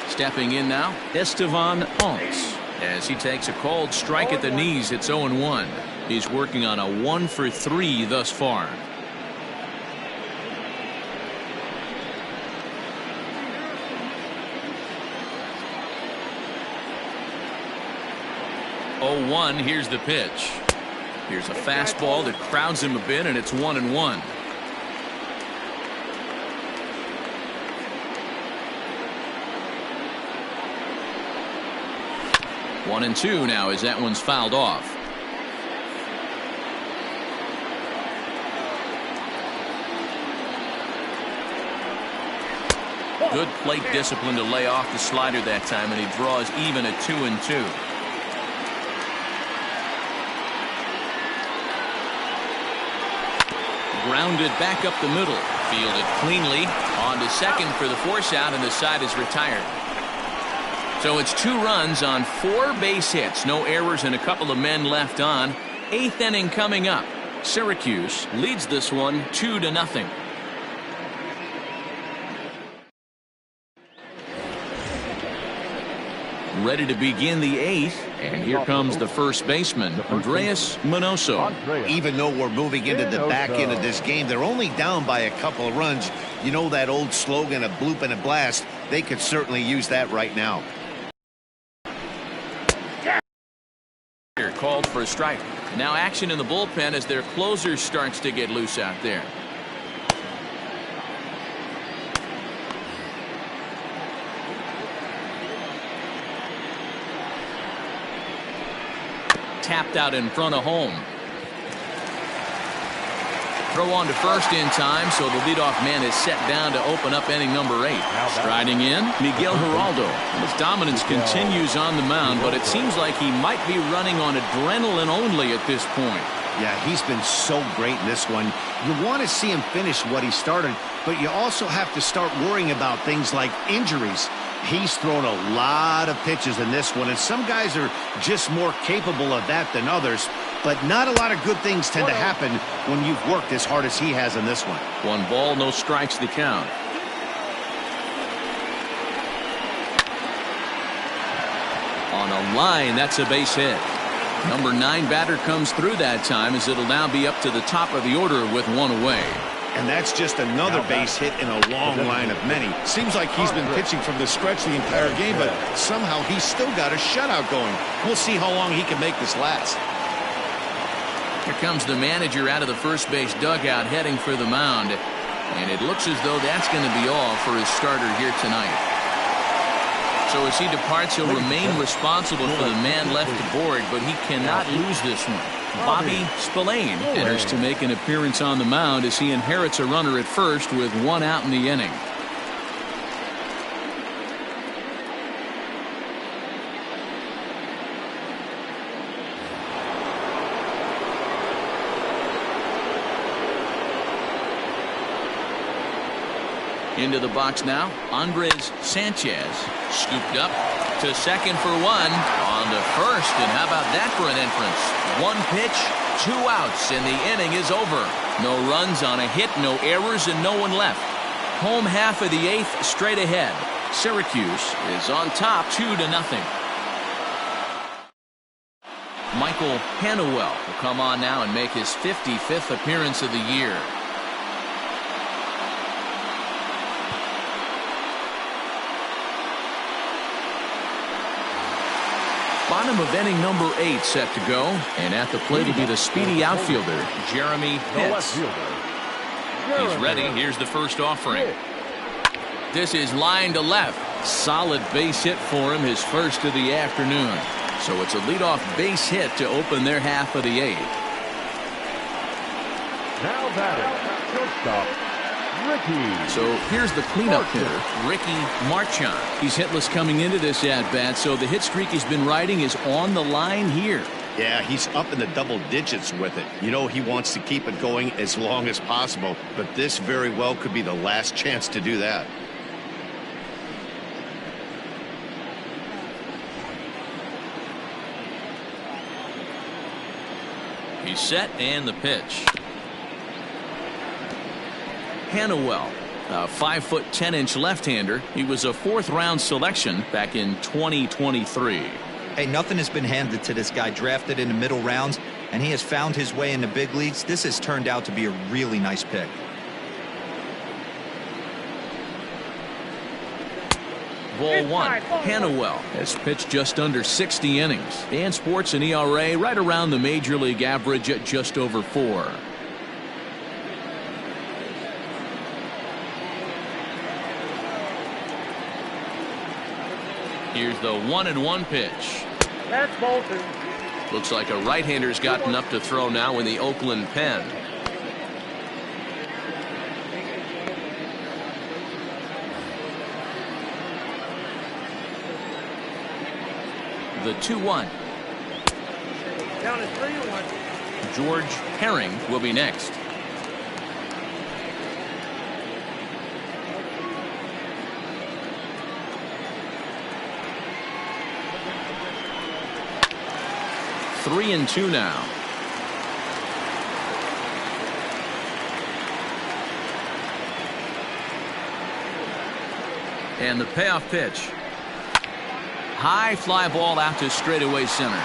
Stepping in now, Estevan Once. As he takes a cold strike at the knees, it's 0-1. He's working on a 1-for-3 thus far. Here's the pitch. Here's a fastball that crowds him a bit, and it's 1-1. One and two now as that one's fouled off. Good plate discipline to lay off the slider that time, and he draws even at 2-2. Grounded back up the middle. Fielded cleanly. On to second for the force out, and the side is retired. So it's 2 runs on 4 base hits. No errors and a couple of men left on. 8th inning coming up. Syracuse leads this one 2-0. Ready to begin the 8th, and here comes the first baseman, Andres Minoso. Even though we're moving into the back end of this game, they're only down by a couple of runs. You know that old slogan, a bloop and a blast. They could certainly use that right now. Called for a strike. Now action in the bullpen as their closer starts to get loose out there. tapped out in front of home. Throw on to first in time, so the leadoff man is set down to open up inning number 8. Striding in, Miguel Geraldo. His dominance continues on the mound, but it seems like he might be running on adrenaline only at this point. Yeah, he's been so great in this one. You want to see him finish what he started, but you also have to start worrying about things like injuries. He's thrown a lot of pitches in this one, and some guys are just more capable of that than others. But not a lot of good things tend to happen when you've worked as hard as he has in this one. 1 ball, no strikes the count. On a line, that's a base hit. Number 9 batter comes through that time, as it'll now be up to the top of the order with 1 away. And that's just another base hit in a long line of many. Seems like he's been pitching from the stretch the entire game, but somehow he's still got a shutout going. We'll see how long he can make this last. Here comes the manager out of the first base dugout heading for the mound. And it looks as though that's going to be all for his starter here tonight. So as he departs, he'll remain responsible for the man left aboard, but he cannot lose this one. Bobby Spillane enters to make an appearance on the mound as he inherits a runner at first with 1 out in the inning. Into the box now, Andres Sanchez scooped up to second for 1, on to first, and how about that for an entrance? 1 pitch, 2 outs, and the inning is over. No runs on a hit, no errors, and no one left. Home half of the 8th straight ahead. Syracuse is on top 2-0. Michael Hanawell will come on now and make his 55th appearance of the year. Bottom of inning number 8 set to go, and at the plate will be the speedy outfielder Jeremy Pitts. He's ready. Here's the first offering. This is line to left. Solid base hit for him, his first of the afternoon. So it's a leadoff base hit to open their half of the 8th. Now batting, shortstop, Ricky. So here's the cleanup hitter, Ricky Marchand. He's hitless coming into this at-bat, so the hit streak he's been riding is on the line here. Yeah, he's up in the double digits with it. You know he wants to keep it going as long as possible, but this very well could be the last chance to do that. He's set, and the pitch. Hanawell, a 5'10" left-hander. He was a 4th-round selection back in 2023. Hey, nothing has been handed to this guy. Drafted in the middle rounds, and he has found his way in the big leagues. This has turned out to be a really nice pick. Ball 1. Hanawell has pitched just under 60 innings and sports an ERA right around the major league average at just over 4. Here's the 1-1 pitch. That's Bolton. Looks like a right-hander's gotten up to throw now in the Oakland pen. The 2-1. Down to 3-1. George Herring will be next. Three and 2 now. And the payoff pitch. High fly ball out to straightaway center.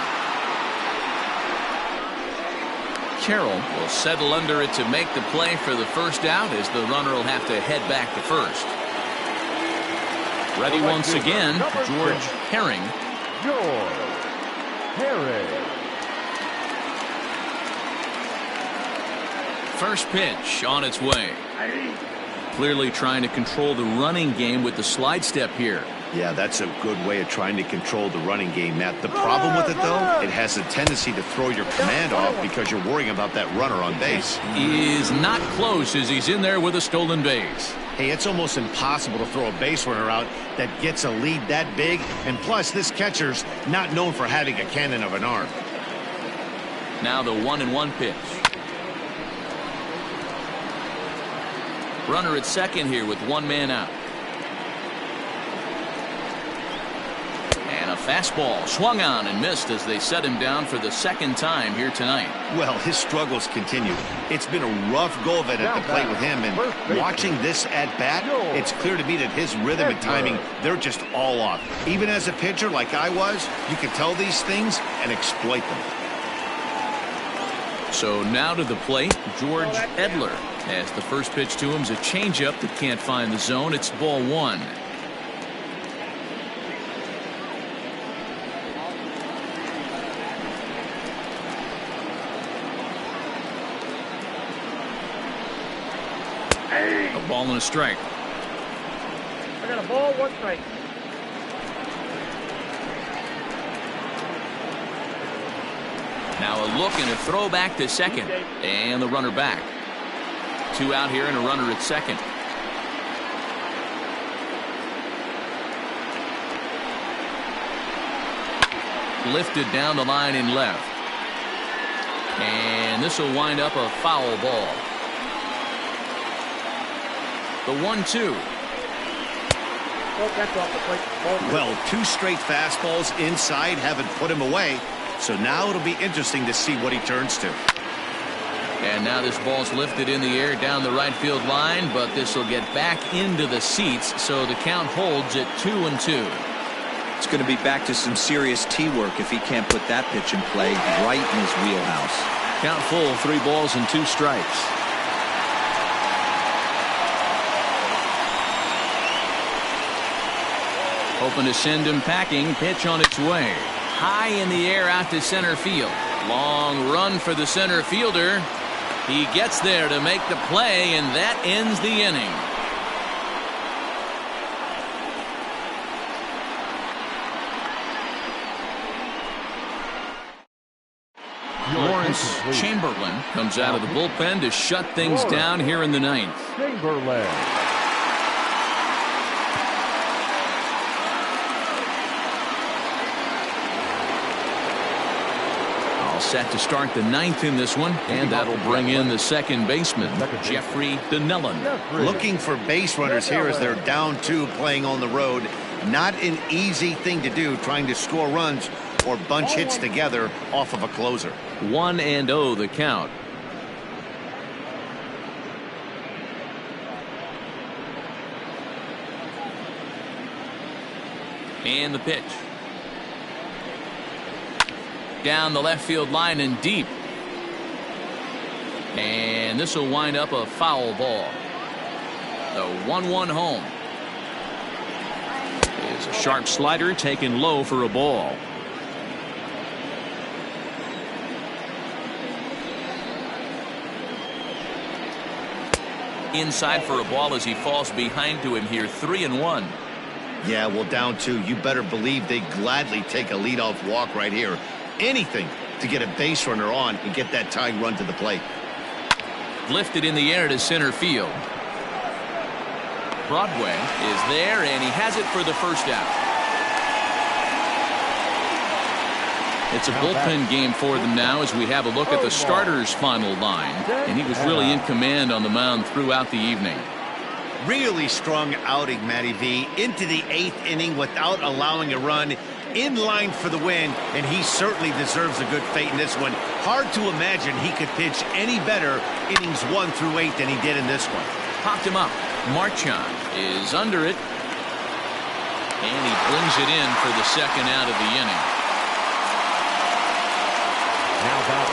Carroll will settle under it to make the play for the first out, as the runner will have to head back to first. Ready once again, George Herring. George Herring. First pitch on its way. Clearly trying to control the running game with the slide step here. Yeah, that's a good way of trying to control the running game, Matt. The problem with it, though, it has a tendency to throw your command off because you're worrying about that runner on base. He is not close as he's in there with a stolen base. Hey, it's almost impossible to throw a base runner out that gets a lead that big. And plus, this catcher's not known for having a cannon of an arm. Now the 1-1 pitch. Runner at second here with one man out. And a fastball swung on and missed as they set him down for the second time here tonight. Well, his struggles continue. It's been a rough go of it at the plate with him, and watching this at bat, it's clear to me that his rhythm and timing, they're just all off. Even as a pitcher like I was, you can tell these things and exploit them. So now to the plate, George Edler, as the first pitch to him is a changeup that can't find the zone. It's ball one. A ball and a strike. I got a ball, 1 strike. Now a look and a throw back to second. And the runner back. 2 out here and a runner at second. Lifted down the line in left. And this will wind up a foul ball. The 1-2. Oh, that's off the plate. Well, 2 straight fastballs inside haven't put him away. So now it'll be interesting to see what he turns to. And now this ball's lifted in the air down the right field line, but this will get back into the seats, so the count holds at 2-2. It's going to be back to some serious tee work if he can't put that pitch in play right in his wheelhouse. Count full, 3 balls and 2 strikes. Hoping to send him packing. Pitch on its way. High in the air out to center field. Long run for the center fielder. He gets there to make the play, and that ends the inning. Lawrence Chamberlain comes out of the bullpen to shut things down here in the 9th. Chamberlain. Set to start the 9th in this one, and that'll bring in the second baseman, Jeffrey Donnellan. Looking for base runners here as they're down 2 playing on the road. Not an easy thing to do, trying to score runs or bunch hits together off of a closer. 1-0 the count. And the pitch. Down the left field line and deep. And this will wind up a foul ball. The 1-1 home. Is a sharp slider taken low for a ball. Inside for a ball as he falls behind to him here. 3-1. Yeah, well, down 2, you better believe they gladly take a leadoff walk right here. Anything to get a base runner on and get that tying run to the plate. Lifted in the air to center field. Broadway is there, and he has it for the first out. It's a bullpen game for them now as we have a look at the starter's final line, and he was really in command on the mound throughout the evening. Really strong outing, Matty V. Into the 8th inning without allowing a run. In line for the win, and he certainly deserves a good fate in this one. Hard to imagine he could pitch any better innings 1 through 8 than he did in this one. Popped him up. Marchand is under it, and he brings it in for the second out of the inning. Now back,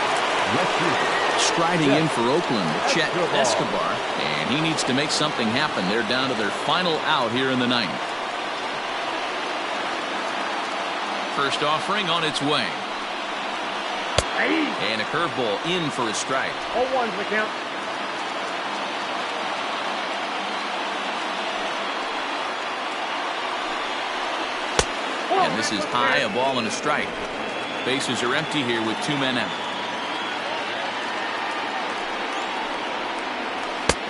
striding in for Oakland, Chet Escobar, and he needs to make something happen. They're down to their final out here in the 9th. First offering on its way. And a curveball in for a strike. 0-1's the count. And this is high, a ball and a strike. Bases are empty here with 2 men out.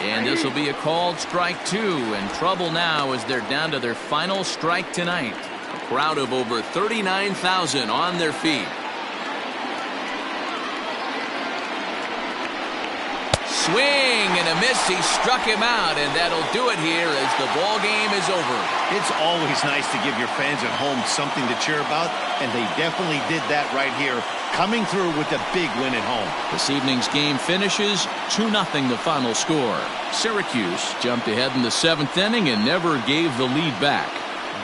And this will be a called strike 2, and trouble now as they're down to their final strike tonight. A crowd of over 39,000 on their feet. Swing and a miss. He struck him out, and that'll do it here as the ball game is over. It's always nice to give your fans at home something to cheer about, and they definitely did that right here, coming through with a big win at home. This evening's game finishes 2-0 the final score. Syracuse jumped ahead in the 7th inning and never gave the lead back.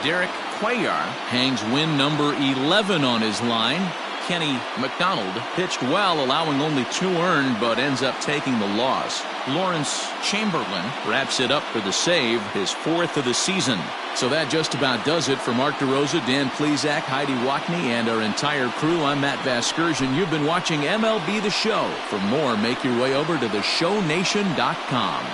Derek Cuellar hangs win number 11 on his line. Kenny McDonald pitched well, allowing only 2 earned, but ends up taking the loss. Lawrence Chamberlain wraps it up for the save, his 4th of the season. So that just about does it for Mark DeRosa, Dan Plesac, Heidi Watney, and our entire crew. I'm Matt Vasgersian. You've been watching MLB The Show. For more, make your way over to theshownation.com.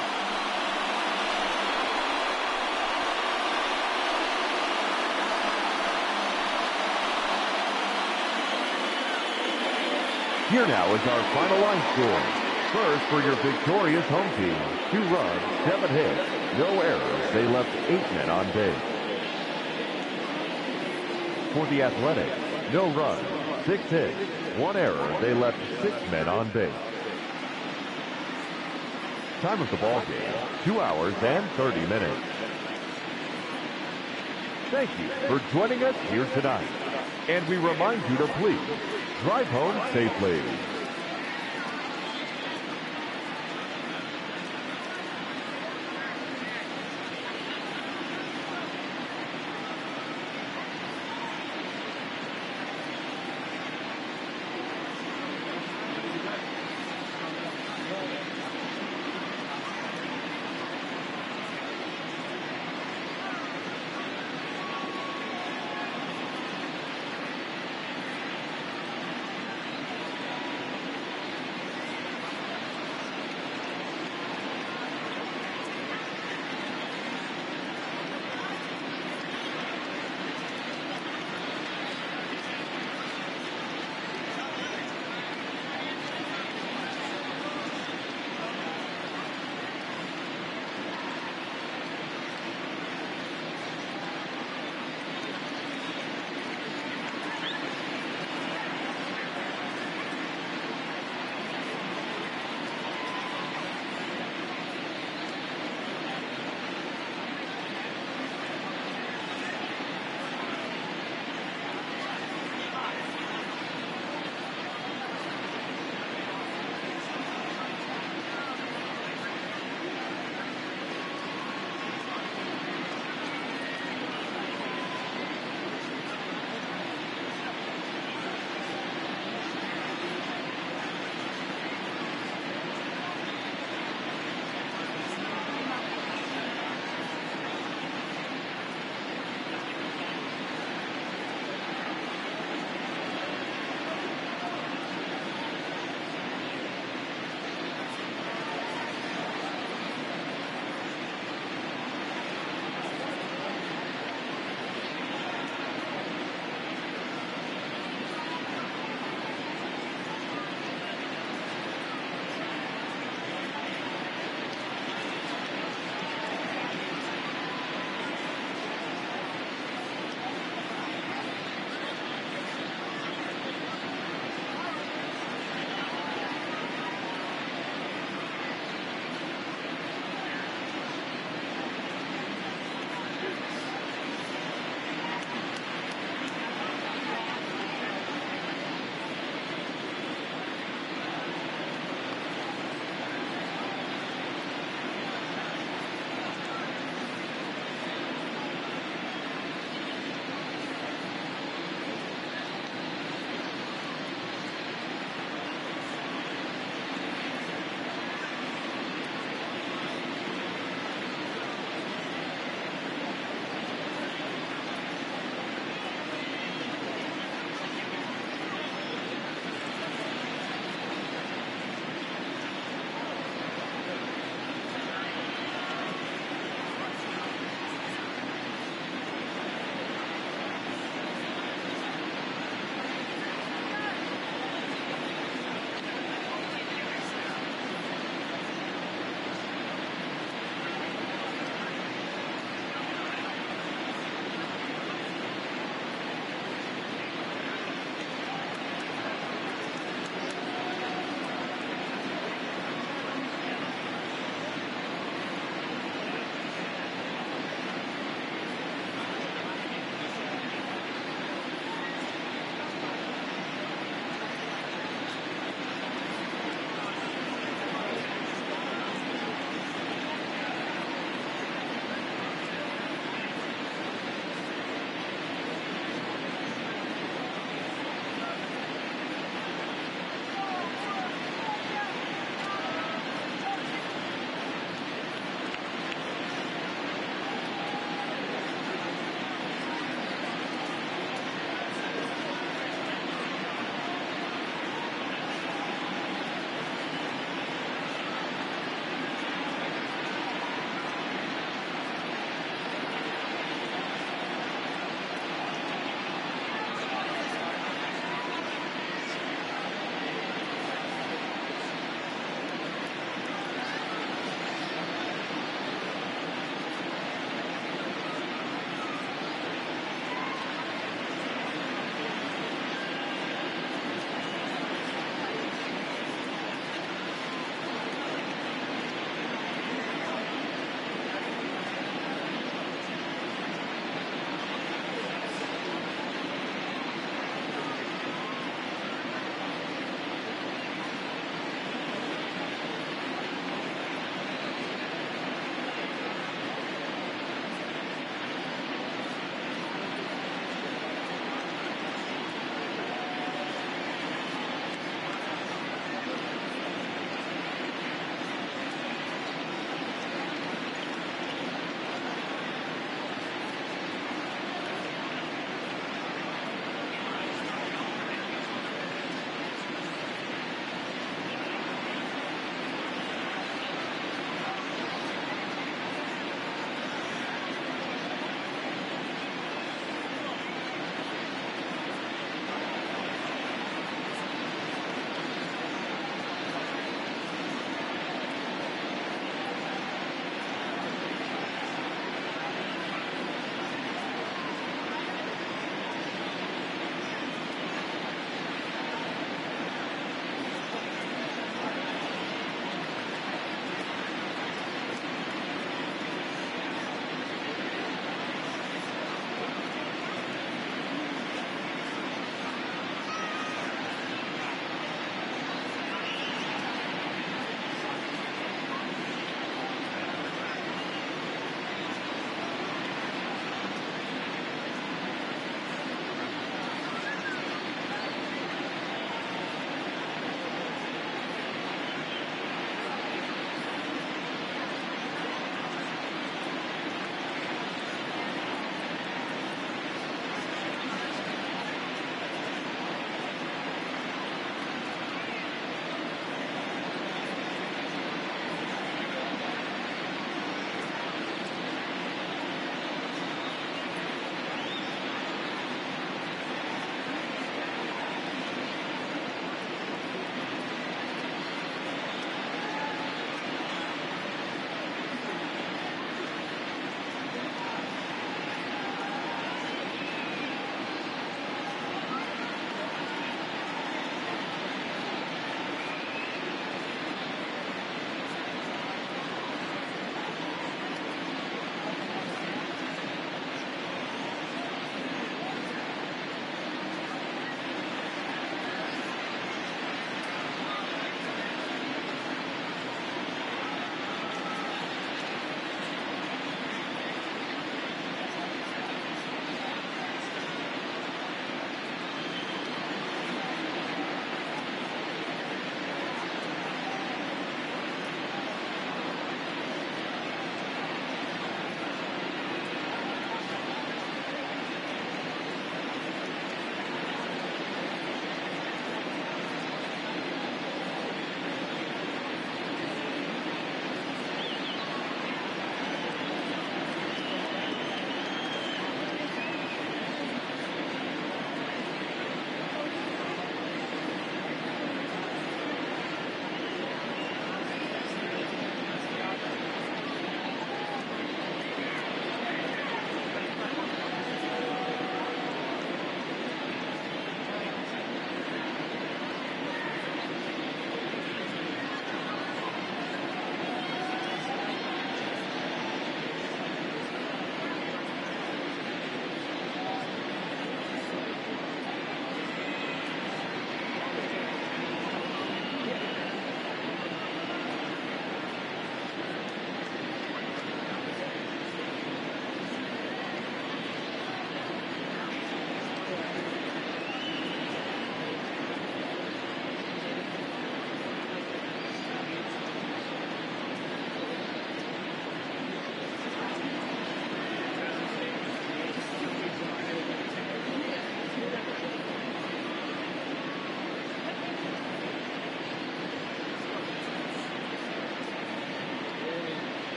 Here now is our final line score. First, for your victorious home team, 2 runs, 7 hits, no errors. They left 8 men on base. For the Athletics, no runs, 6 hits, 1 error. They left 6 men on base. Time of the ball game, 2 hours and 30 minutes. Thank you for joining us here tonight. And we remind you to please drive home safely.